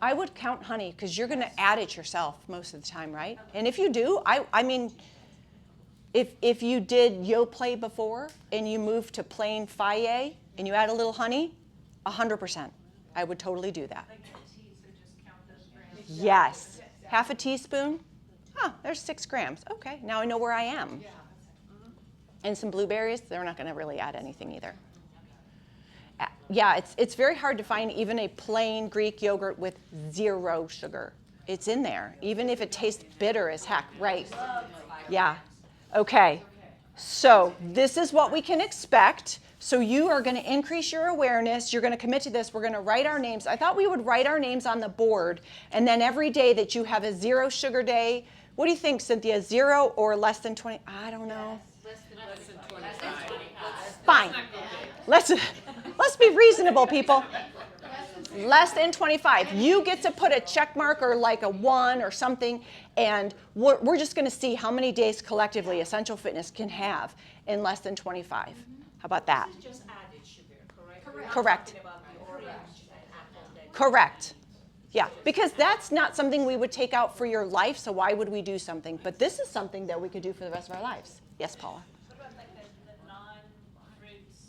A: I would count honey because you're going to add it yourself most of the time, right? And if you do, I mean, if you did Yoplait before and you moved to plain Fage and you add a little honey, 100%. I would totally do that.
G: Like the tea, so just count those grams.
A: Yes. Half a teaspoon. There's 6 grams. Okay, now I know where I am. And some blueberries, they're not going to really add anything either. Yeah, it's very hard to find even a plain Greek yogurt with 0 sugar. It's in there, even if it tastes bitter as heck, right? Yeah. Okay. So this is what we can expect. So you are going to increase your awareness. You're going to commit to this. We're going to write our names. I thought we would write our names on the board, and then every day that you have a 0 sugar day, what do you think, Cynthia? 0 or less than 20? I don't know.
C: Less than 25.
A: Fine. Let's be reasonable, people. Less than 25. You get to put a check mark or like a 1 or something, and we're just going to see how many days collectively Essential Fitness can have in less than 25. How about that?
G: This is just added sugar, correct?
A: Correct.
G: We're not talking about the orange and apple that-
A: Correct. Yeah, because that's not something we would take out for your life, so why would we do something? But this is something that we could do for the rest of our lives. Yes, Paula?
E: What about like the non-fruits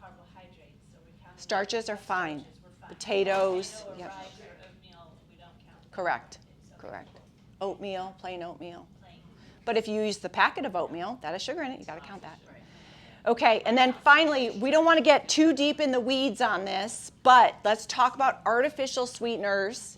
E: carbohydrates? So we count
A: Starches are fine.
E: starches, we're fine.
A: Potatoes,
E: Potato or
A: yep.
E: rice or oatmeal, we don't count.
A: Correct.
E: Okay.
A: Correct. Oatmeal, plain oatmeal.
E: Plain.
A: But if you use the packet of oatmeal, that has sugar in it. You got to count that. Okay, and then finally, we don't want to get too deep in the weeds on this, but let's talk about artificial sweeteners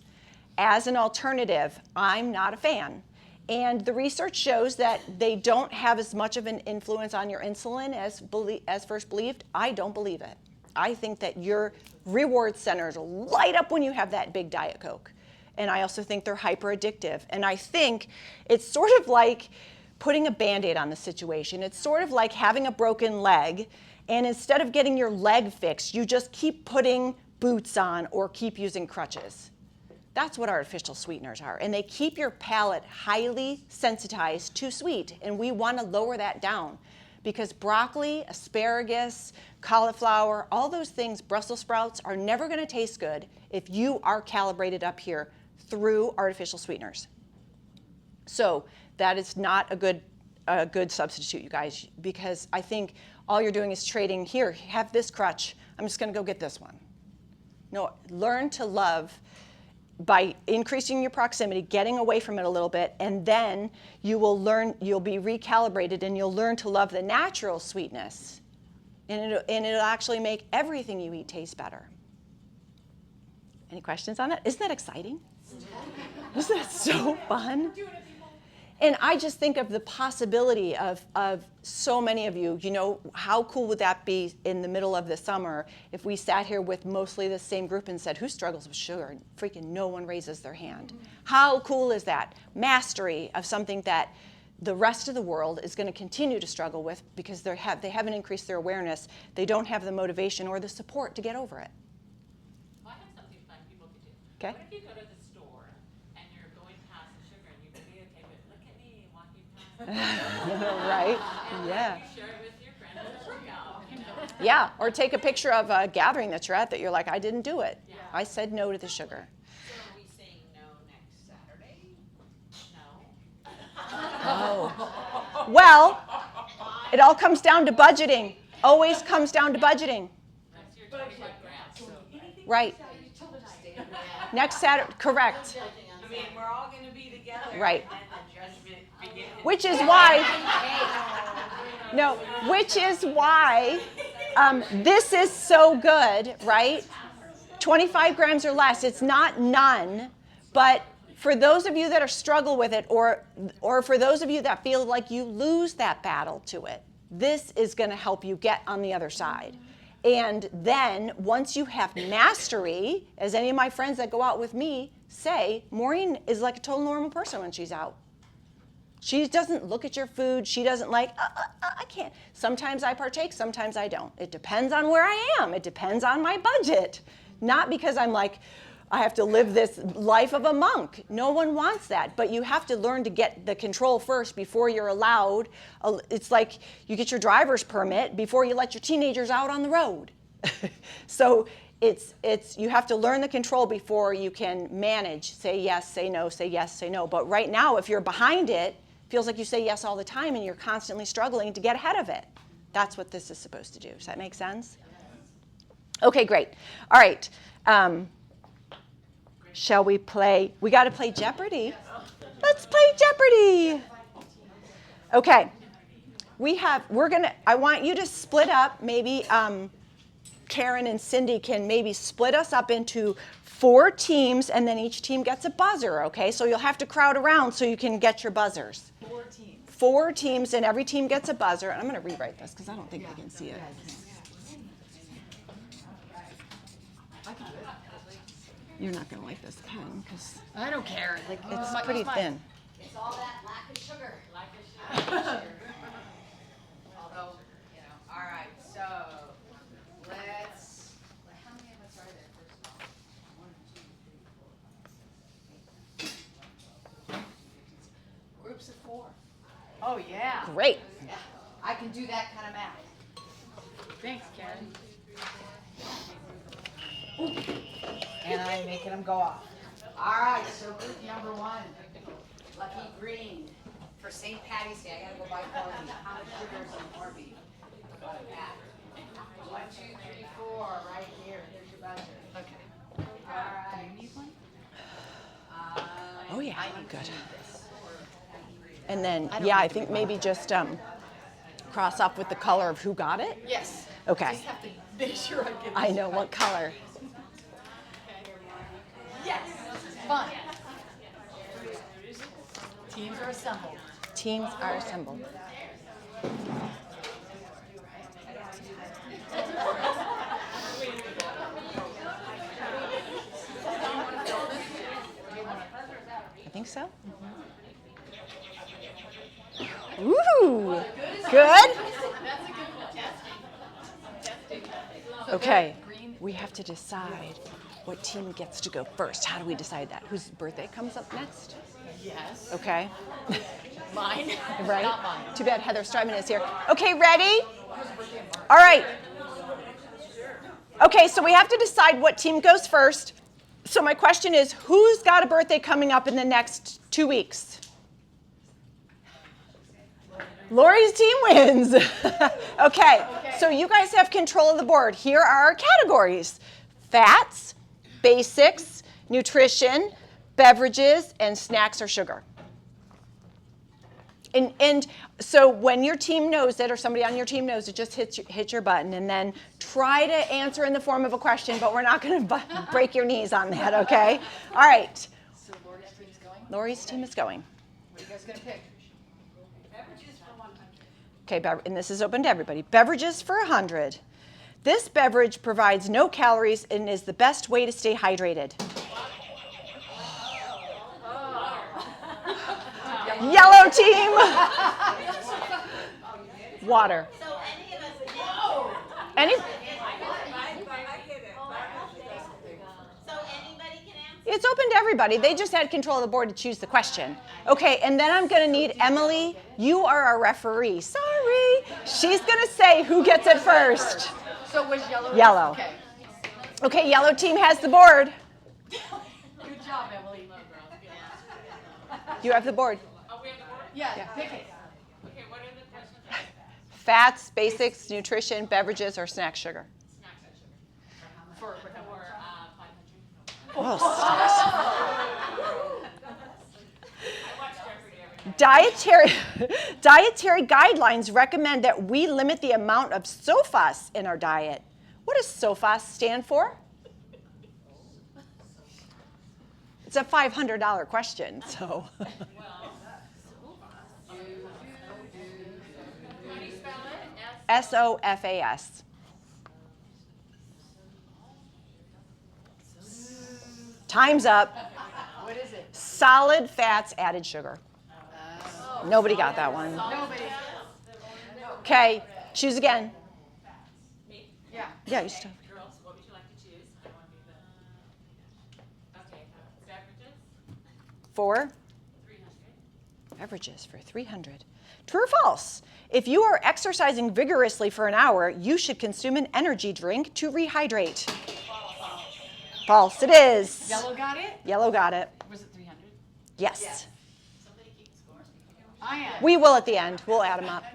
A: as an alternative. I'm not a fan. And the research shows that they don't have as much of an influence on your insulin as first believed. I don't believe it. I think that your reward centers light up when you have that big Diet Coke. And I also think they're hyper addictive. And I think it's sort of like putting a Band-Aid on the situation. It's sort of like having a broken leg, and instead of getting your leg fixed, you just keep putting boots on or keep using crutches. That's what artificial sweeteners are, and they keep your palate highly sensitized to sweet, and we want to lower that down because broccoli, asparagus, cauliflower, all those things, Brussels sprouts, are never going to taste good if you are calibrated up here through artificial sweeteners. So that is not a good substitute, you guys, because I think all you're doing is trading, here, have this crutch. I'm just going to go get this one. No, learn to love by increasing your proximity, getting away from it a little bit, and then you'll be recalibrated and you'll learn to love the natural sweetness. And it'll actually make everything you eat taste better. Any questions on that? Isn't that exciting? Isn't that so fun? And I just think of the possibility of so many of you, how cool would that be in the middle of the summer if we sat here with mostly the same group and said, who struggles with sugar? And freaking no one raises their hand. How cool is that? Mastery of something that the rest of the world is going to continue to struggle with because they haven't increased their awareness. They don't have the motivation or the support to get over it.
C: Well, I have something fun people could do.
A: Okay.
C: What if you go to the store and you're going past the sugar and you videotape it? Look at me walking past.
A: Right? Yeah.
C: You share it with your friends at the workout,
A: Yeah, or take a picture of a gathering that you're at that you're like, I didn't do it. I said no to the sugar.
H: So are we saying no next Saturday?
A: Oh. Well, it all comes down to budgeting. Always comes down to budgeting.
C: That's your 25 grams.
A: Right. Next Saturday, correct.
H: I mean, we're all gonna be together.
A: Right.
H: And the judgment begins.
A: Which is why this is so good, right? 25 grams or less. It's not none, but for those of you that are struggle with it, or for those of you that feel like you lose that battle to it, this is going to help you get on the other side. And then once you have mastery, as any of my friends that go out with me say, Maureen is like a total normal person when she's out. She doesn't look at your food. She doesn't like, I can't. Sometimes I partake, sometimes I don't. It depends on where I am. It depends on my budget. Not because I'm like, I have to live this life of a monk. No one wants that. But you have to learn to get the control first before you're allowed. It's like you get your driver's permit before you let your teenagers out on the road. So you have to learn the control before you can manage. Say yes, say no, say yes, say no. But right now, if you're behind it, feels like you say yes all the time and you're constantly struggling to get ahead of it. That's what this is supposed to do. Does that make sense? Okay, great. All right. Shall we play? We got to play Jeopardy. Let's play Jeopardy. Okay. I want you to split up maybe Karen and Cindy can maybe split us up into 4 teams, and then each team gets a buzzer, okay? So you'll have to crowd around so you can get your buzzers. 4 teams, and every team gets a buzzer. And I'm going to rewrite this because I don't think they can see it. You're not going to like this pen because
B: I don't care. Like
A: it's pretty thin.
I: It's all that lack of sugar.
F: Although, you know, all right, so let's, how many of us are there first of all? 1, 2, 3, 4, 5, 6. Groups of 4. Oh, yeah.
A: Great.
F: I can do that kind of math.
B: Thanks, Karen.
F: And I'm making them go off. All right, so group number 1, Lucky Green. For St. Patty's Day, I gotta go buy Corby. How much sugar is in Corby? About that. 1, 2, 3, 4, right here. There's your buzzer. Okay. All right. Do you need one?
A: Oh, yeah.
F: I need
A: Good.
F: to do this.
A: And then, yeah, I think maybe just cross off with the color of who got it.
F: Yes.
A: Okay.
F: Just have to make sure I get
A: I know what color.
F: Yes. Fun. Teams are assembled.
A: Teams are assembled. I think so. Ooh, good. Okay, we have to decide what team gets to go first. How do we decide that? Whose birthday comes up next?
F: Yes.
A: Okay.
F: Mine.
A: Right?
F: Not mine.
A: Too bad Heather Strymon is here. Okay, ready? All right. Okay, so we have to decide what team goes first. So my question is, who's got a birthday coming up in the next 2 weeks? Lori's team wins. Okay, so you guys have control of the board. Here are our categories: fats, basics, nutrition, beverages, and snacks or sugar. And so when your team knows it, or somebody on your team knows it, just hit your button, and then try to answer in the form of a question, but we're not going to break your knees on that, okay? All right.
F: So Lori's team's going?
A: Lori's team is going.
F: What are you guys going to pick?
A: Okay, and this is open to everybody. Beverages for 100. This beverage provides no calories and is the best way to stay hydrated. Yellow team. Water.
I: So any of us can.
A: Any?
I: So anybody can answer?
A: It's open to everybody. They just had control of the board to choose the question. Okay, and then I'm going to need Emily. You are our referee. Sorry. She's going to say who gets it first.
F: So was yellow?
A: Yellow.
F: Okay.
A: Okay, yellow team has the board.
F: Good job, Emily.
A: You have the board.
F: Yeah, pick it.
C: Okay, what are the questions?
A: Fats, basics, nutrition, beverages, or snack sugar.
C: Snacks and sugar.
F: For
C: 500.
A: Oh,
C: I watch Jeopardy every day.
A: Dietary guidelines recommend that we limit the amount of SOFAS in our diet. What does SOFAS stand for? It's a $500 question, so.
C: How do you spell it?
A: SOFAS. Time's up.
F: What is it?
A: Solid fats, added sugar. Nobody got that one.
F: Nobody.
A: Okay, choose again.
F: Yeah.
A: Yeah, you still.
C: Girls, what would you like to choose? I want to be the. Okay, beverages,
A: 4
C: 300.
A: beverages for 300. True or false? If you are exercising vigorously for an hour, you should consume an energy drink to rehydrate. False it is.
F: Yellow got it?
A: Yellow got it.
F: Was it 300?
A: Yes.
C: Somebody keep score.
F: I am.
A: We will at the end. We'll add them up.
C: Oh,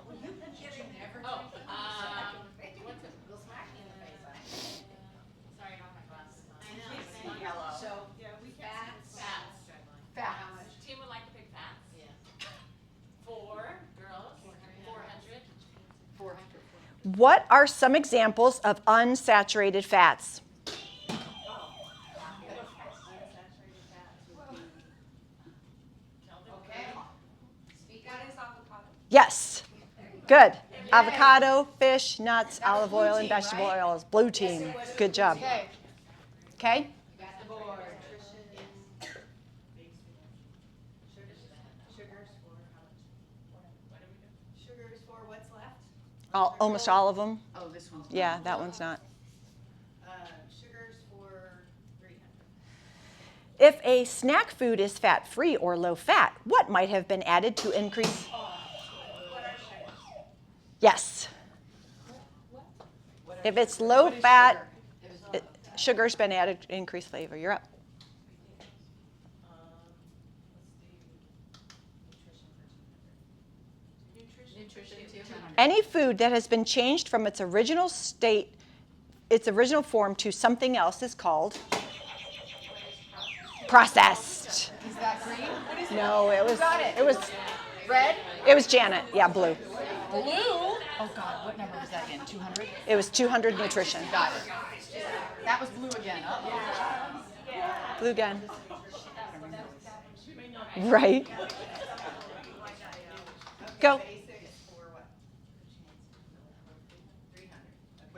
C: what's it? Sorry, not my glasses. I know. Yellow.
F: So,
C: Fats.
F: fat. How much?
C: Team would like to pick fats. Yeah. 4 girls, 400.
F: 400.
A: What are some examples of unsaturated fats? Yes. Good. Avocado, fish, nuts, olive oil, and vegetable oils. Blue team. Good job. Okay?
F: Sugars for what's left?
A: Almost all of them.
B: Oh, this one's.
A: Yeah, that one's not.
F: Sugars for 300.
A: If a snack food is fat-free or low-fat, what might have been added to increase? Yes. If it's low-fat, sugar's been added to increase flavor. You're up. Any food that has been changed from its original state, its original form, to something else is called processed.
B: Is that green? What is it?
A: No, it was.
B: got it?
A: It was.
B: Red?
A: It was Janet. Yeah, blue.
B: Blue? Oh God, what number was that again? 200?
A: It was 200 nutrition.
B: Got it. That was blue again. Uh-oh.
A: Blue again. Right. Go.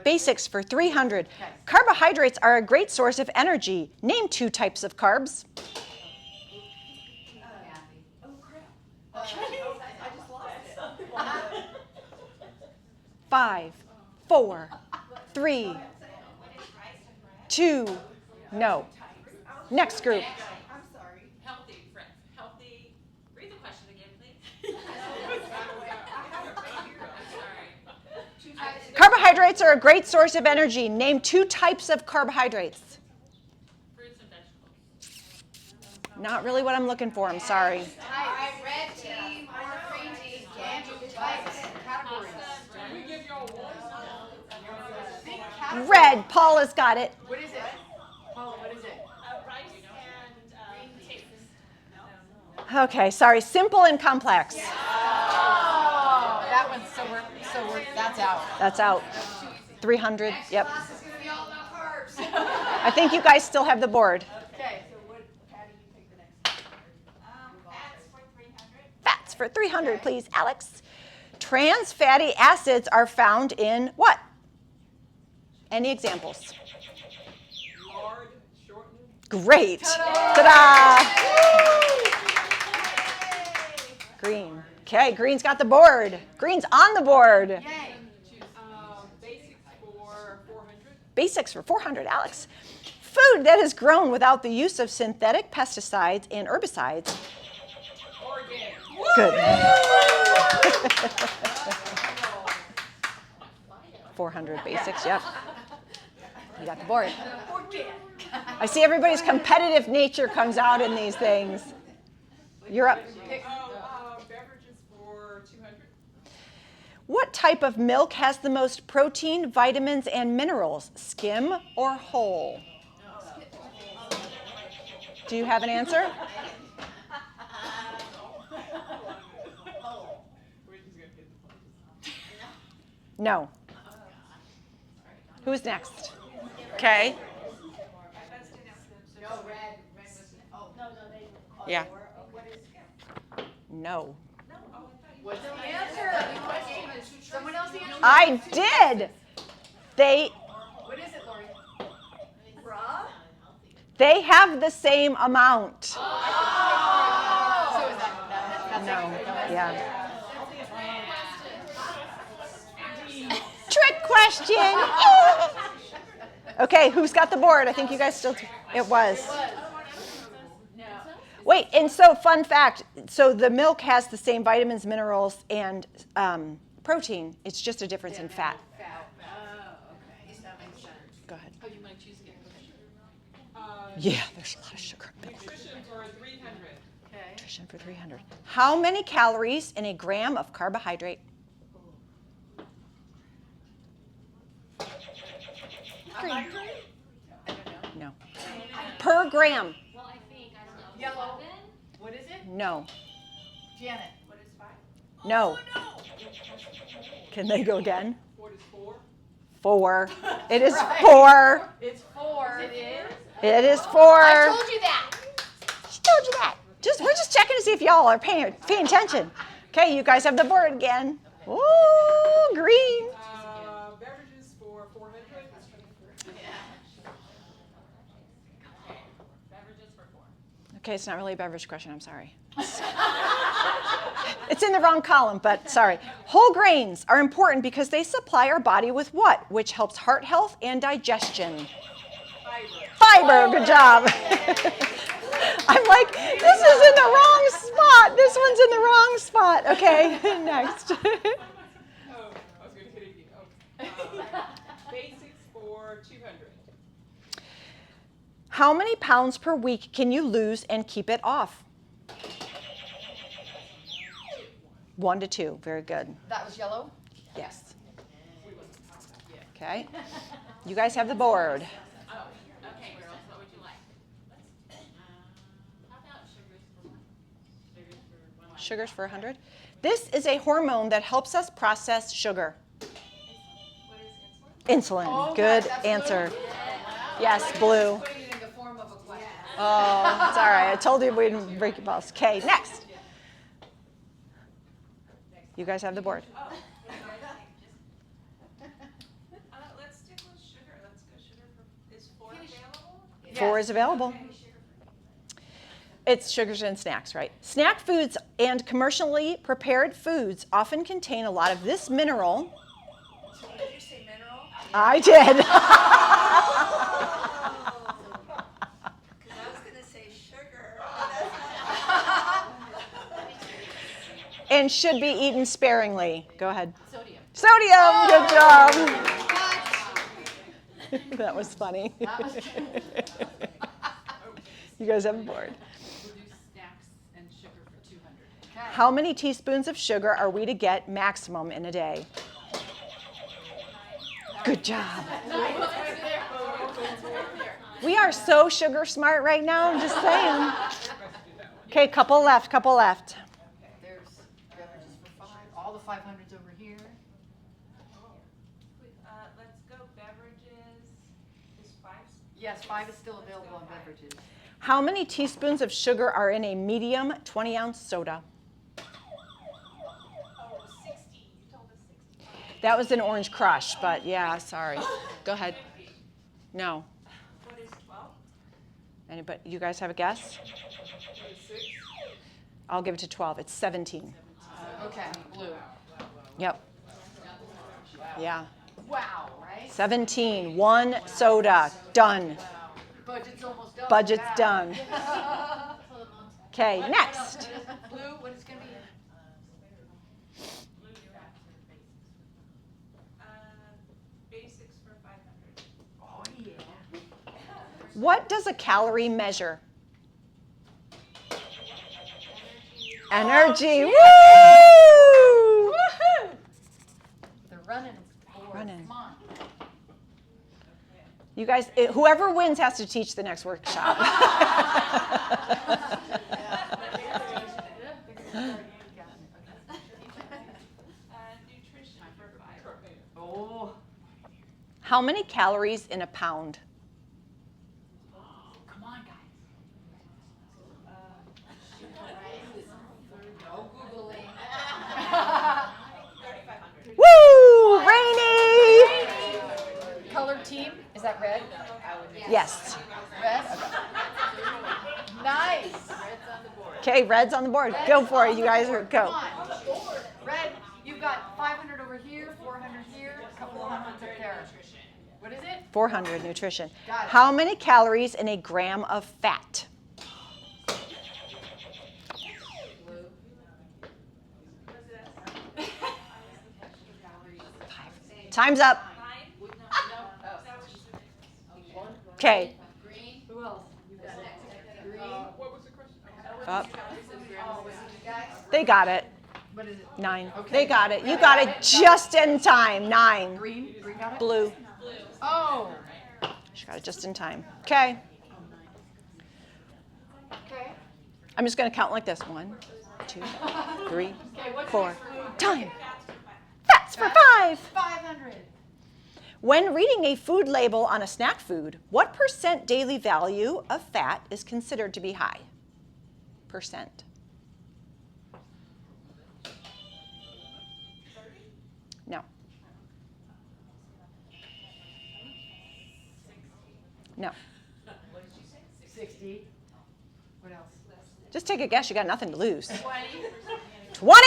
A: Basics for 300. Carbohydrates are a great source of energy. Name 2 types of carbs.
F: I just lost it.
A: 5, 4, 3, 2, no. Next group.
F: I'm sorry.
C: Healthy, read the question again, please. Sorry.
A: Carbohydrates are a great source of energy. Name 2 types of carbohydrates.
C: Fruits and vegetables.
A: Not really what I'm looking for, I'm sorry.
F: Hi, red tea, more green tea, and types, categories.
A: Red, Paula's got it.
B: What is it? Paula, what is it?
H: Rice and potatoes.
A: Okay, sorry, simple and complex.
B: Oh, that one's that's out.
A: That's out. 300, yep.
F: Class is going to be all about carbs.
A: I think you guys still have the board.
F: Okay, so what, how do you take the next?
H: Fats for 300.
A: Fats for 300, please, Alex. Trans fatty acids are found in what? Any examples?
H: Lard, shortened.
A: Great. Ta-da! Green. Okay, Green's got the board. Green's on the board.
B: Yay.
H: Basics for 400.
A: Basics for 400, Alex. Food that is grown without the use of synthetic pesticides and herbicides.
H: Organic.
A: Good. 400 basics, yep. You got the board. I see everybody's competitive nature comes out in these things. You're up.
H: Beverages for 200.
A: What type of milk has the most protein, vitamins, and minerals? Skim or whole? Do you have an answer? No. Who's next? Okay.
F: No, red was, oh.
A: Yeah. No.
F: What's the answer? Someone else answer.
A: I did.
F: What is it, Lori?
A: They have the same amount.
F: So is that
A: No. Yeah. Trick question. Okay, who's got the board? I think you guys still. It was. Wait, and so fun fact. So the milk has the same vitamins, minerals, and protein. It's just a difference in fat.
F: Oh, okay. That makes sense.
A: Go ahead.
D: Oh, you might choose again.
A: Yeah, there's a lot of sugar.
H: Nutrition for 300.
F: Okay.
A: Nutrition for 300. How many calories in a gram of carbohydrate? Green. No. Per gram.
I: Well, I think, I don't know.
F: Yellow.
I: 7?
F: What is it?
A: No.
F: Janet.
H: What is 5?
A: No. Can they go again?
H: What is 4?
A: 4. It is 4.
F: It's 4. It is?
A: It is 4.
F: I told you that.
A: She told you that. We're just checking to see if y'all are paying attention. Okay, you guys have the board again. Ooh, green.
J: Beverages for 400.
D: Beverages for 4.
A: Okay, it's not really a beverage question. I'm sorry. It's in the wrong column, but sorry. Whole grains are important because they supply our body with what? Which helps heart health and digestion. Fiber. Good job. I'm like, this is in the wrong spot. This one's in the wrong spot. Okay, next.
J: Oh, I was going to hit it again. Oh. Basics for 200.
A: How many pounds per week can you lose and keep it off? 1 to 2. Very good.
B: That was yellow?
A: Yes. Okay. You guys have the board.
C: Oh, okay, girls, what would you like? How about sugars for 1? Sugars for 1.
A: Sugars for 100. This is a hormone that helps us process sugar.
C: What is insulin?
A: Insulin.
B: Oh,
A: Good
B: that's
A: answer.
B: blue.
A: Yes, blue.
F: Put it in the form of a question.
A: Oh, it's all right. I told you we didn't break your balls. Okay, next. You guys have the board.
E: Let's stick with sugar. Let's go sugar for, is 4 available?
A: 4 is available. It's sugars and snacks, right? Snack foods and commercially prepared foods often contain a lot of this mineral.
H: Did you say mineral?
A: I did.
H: Because I was going to say sugar.
A: And should be eaten sparingly. Go ahead.
D: Sodium.
A: Sodium. Good job. That was funny. You guys have the board.
D: We'll do snacks and sugar for 200.
A: How many teaspoons of sugar are we to get maximum in a day? Good job. We are so sugar smart right now, I'm just saying. Okay, couple left.
B: There's beverages for 5. All the 500s over here.
E: Let's go beverages. Is 5?
B: Yes, 5 is still available on beverages.
A: How many teaspoons of sugar are in a medium 20-ounce soda?
E: Oh, 60. You told us 60.
A: That was an Orange Crush, but yeah, sorry. Go ahead. No.
E: What is 12?
A: Anybody? You guys have a guess? I'll give it to 12. It's 17.
B: Okay, blue.
A: Yep. Yeah.
B: Wow, right?
A: 17. 1 soda. Done.
B: Budget's almost done.
A: Budget's
B: Yeah.
A: done. Okay, next.
B: Blue, what is going to be?
E: Basics for 500.
B: Oh, yeah.
A: What does a calorie measure? Energy. Woo!
B: They're running. Forward.
A: Running.
B: Come on.
A: You guys, whoever wins has to teach the next workshop.
E: Nutrition for 5.
B: Oh,
A: How many calories in a pound?
B: come on, guys. No Googling.
E: 3,500.
A: Woo! Rainy!
B: Colored team, is that red?
A: Yes.
B: Red? Nice.
A: Okay, red's on the board. Go for it. You guys are
B: Come
A: go.
B: on. Red, you've got 500 over here, 400 here, a couple of hundreds up there. What is it?
A: 400 nutrition.
B: Got it.
A: How many calories in a gram of fat? Time's up. Okay.
B: Who else?
J: What was the question?
A: Up. They got it.
B: What is it?
A: 9.
B: Okay.
A: They got it. You got it just in time. 9.
B: Green? Green got it?
A: Blue.
B: Oh.
A: She got it just in time. Okay.
B: Okay.
A: I'm just going to count like this. 1, 2, 3,
B: Okay, what's
A: 4.
B: next, Blue?
A: Time. Fats for 5.
B: 500.
A: When reading a food label on a snack food, what % daily value of fat is considered to be high? Percent. No. No.
B: 60. What else?
A: Just take a guess. You got nothing to lose.
F: 20.
A: 20!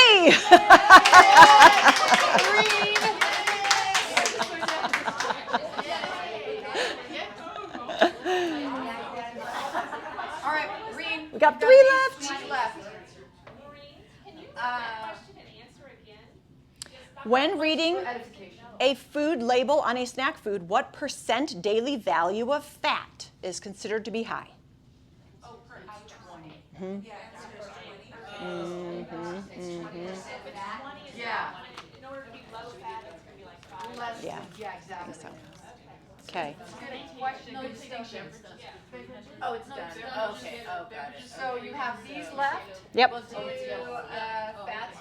F: All right, Reen.
A: We got 3 left.
F: These left.
C: Can you read that question and answer again?
A: When reading
F: Edification.
A: a food label on a snack food, what % daily value of fat is considered to be high?
F: Oh, per 20. Yeah.
E: In order to be low fat, it's gonna be like 5.
F: Less.
A: Yeah.
F: Yeah, exactly.
A: So, okay.
F: Good question. Good distinction.
H: Oh, it's done. Okay, oh, got it.
F: So you have these left.
A: Yep.
H: Fats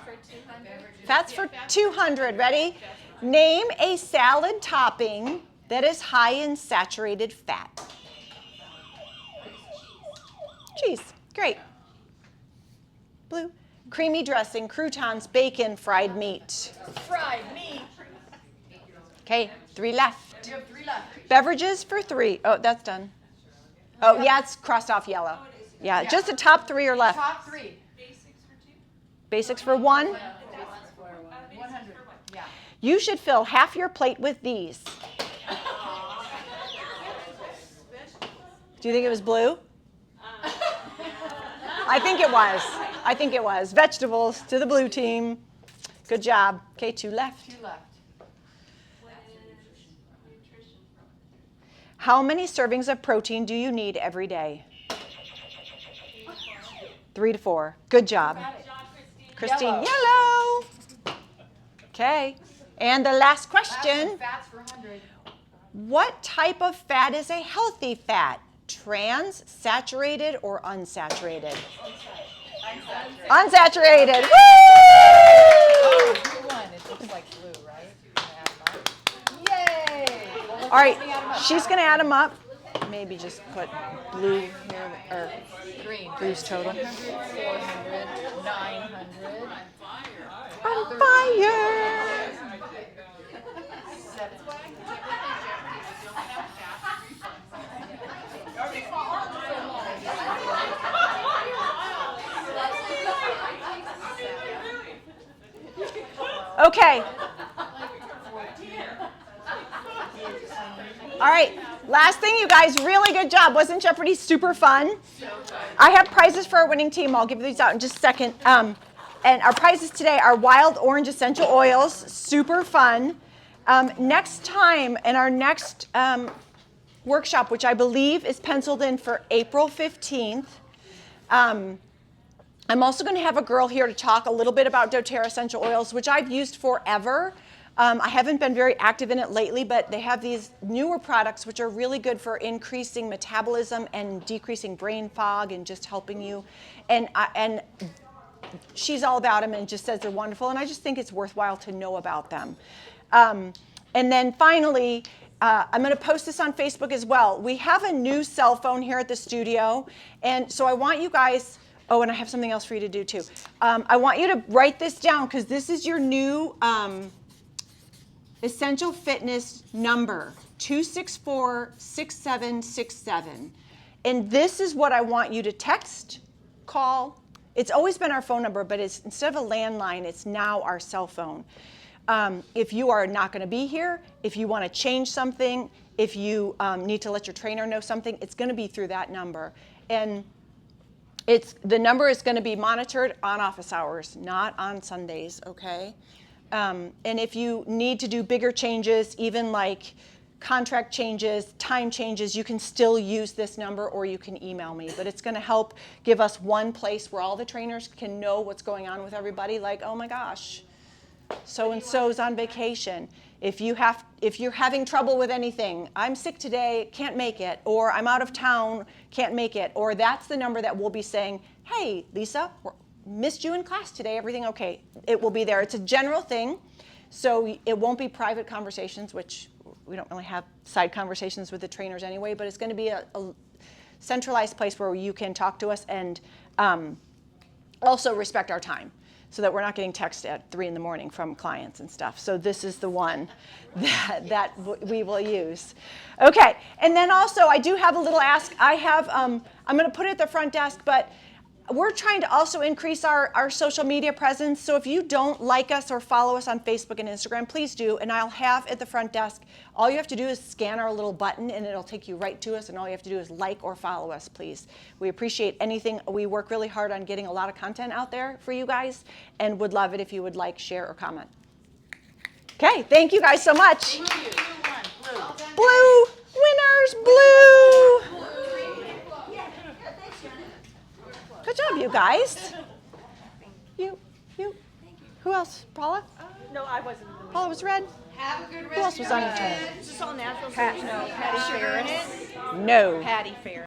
H: for 200?
A: Fats for 200. Ready? Name a salad topping that is high in saturated fat. Cheese. Great. Blue. Creamy dressing, croutons, bacon, fried meat.
F: Fried meat.
A: Okay, 3 left.
F: You have 3 left.
A: Beverages for 3. Oh, that's done. Oh, yeah, it's crossed off yellow. Yeah, just the top 3 are left.
F: Top 3.
A: Basics for 1.
F: 100. Yeah.
A: You should fill half your plate with these. Do you think it was blue? I think it was. I think it was. Vegetables to the blue team. Good job. Okay, 2 left.
F: 2 left.
A: How many servings of protein do you need every day? 3 to 4. Good job. Christine, yellow. Okay. And the last question.
F: Fats for 100.
A: What type of fat is a healthy fat? Trans, saturated, or unsaturated? Unsaturated. Woo!
B: You won. It looks like blue, right?
F: Yay!
A: All right, she's going to add them up. Maybe just put blue here, or
B: Green.
A: blue's total.
B: 400, 900.
A: On fire. Okay. All right. Last thing, you guys, really good job. Wasn't Jeopardy super fun? I have prizes for our winning team. I'll give these out in just a second. And our prizes today are Wild Orange Essential Oils. Super fun. Next time, in our next workshop, which I believe is penciled in for April 15th, I'm also going to have a girl here to talk a little bit about doTERRA essential oils, which I've used forever. I haven't been very active in it lately, but they have these newer products which are really good for increasing metabolism and decreasing brain fog and just helping you. And she's all about them and just says they're wonderful, and I just think it's worthwhile to know about them. And then finally, I'm going to post this on Facebook as well. We have a new cell phone here at the studio, and so I want you guys, oh, and I have something else for you to do too. I want you to write this down because this is your new Essential Fitness number, 264-6767. And this is what I want you to text, call. It's always been our phone number, but it's instead of a landline, it's now our cell phone. If you are not going to be here, if you want to change something, if you need to let your trainer know something, it's going to be through that number. And the number is going to be monitored on office hours, not on Sundays, okay? And if you need to do bigger changes, even like contract changes, time changes, you can still use this number or you can email me. But it's going to help give us one place where all the trainers can know what's going on with everybody. Like, oh my gosh, so-and-so's on vacation. If you're having trouble with anything, I'm sick today, can't make it, or I'm out of town, can't make it, or that's the number that we'll be saying, hey, Lisa, missed you in class today, everything okay? It will be there. It's a general thing, so it won't be private conversations, which we don't really have side conversations with the trainers anyway, but it's going to be a centralized place where you can talk to us and also respect our time, so that we're not getting texts at 3 in the morning from clients and stuff. So this is the one that we will use. Okay, and then also I do have a little ask. I have, I'm going to put it at the front desk, but we're trying to also increase our social media presence. So if you don't like us or follow us on Facebook and Instagram, please do. And I'll have at the front desk, all you have to do is scan our little button and it'll take you right to us. And all you have to do is like or follow us, please. We appreciate anything. We work really hard on getting a lot of content out there for you guys and would love it if you would like, share, or comment. Okay, thank you guys so much. Blue winners, blue. Good job, you guys. You. Who else? Paula?
H: No, I wasn't.
A: Paula was red.
F: Have a good
A: Who else was on your team?
H: Is this all natural? Patty Fair in it?
A: No.
H: Patty Fair.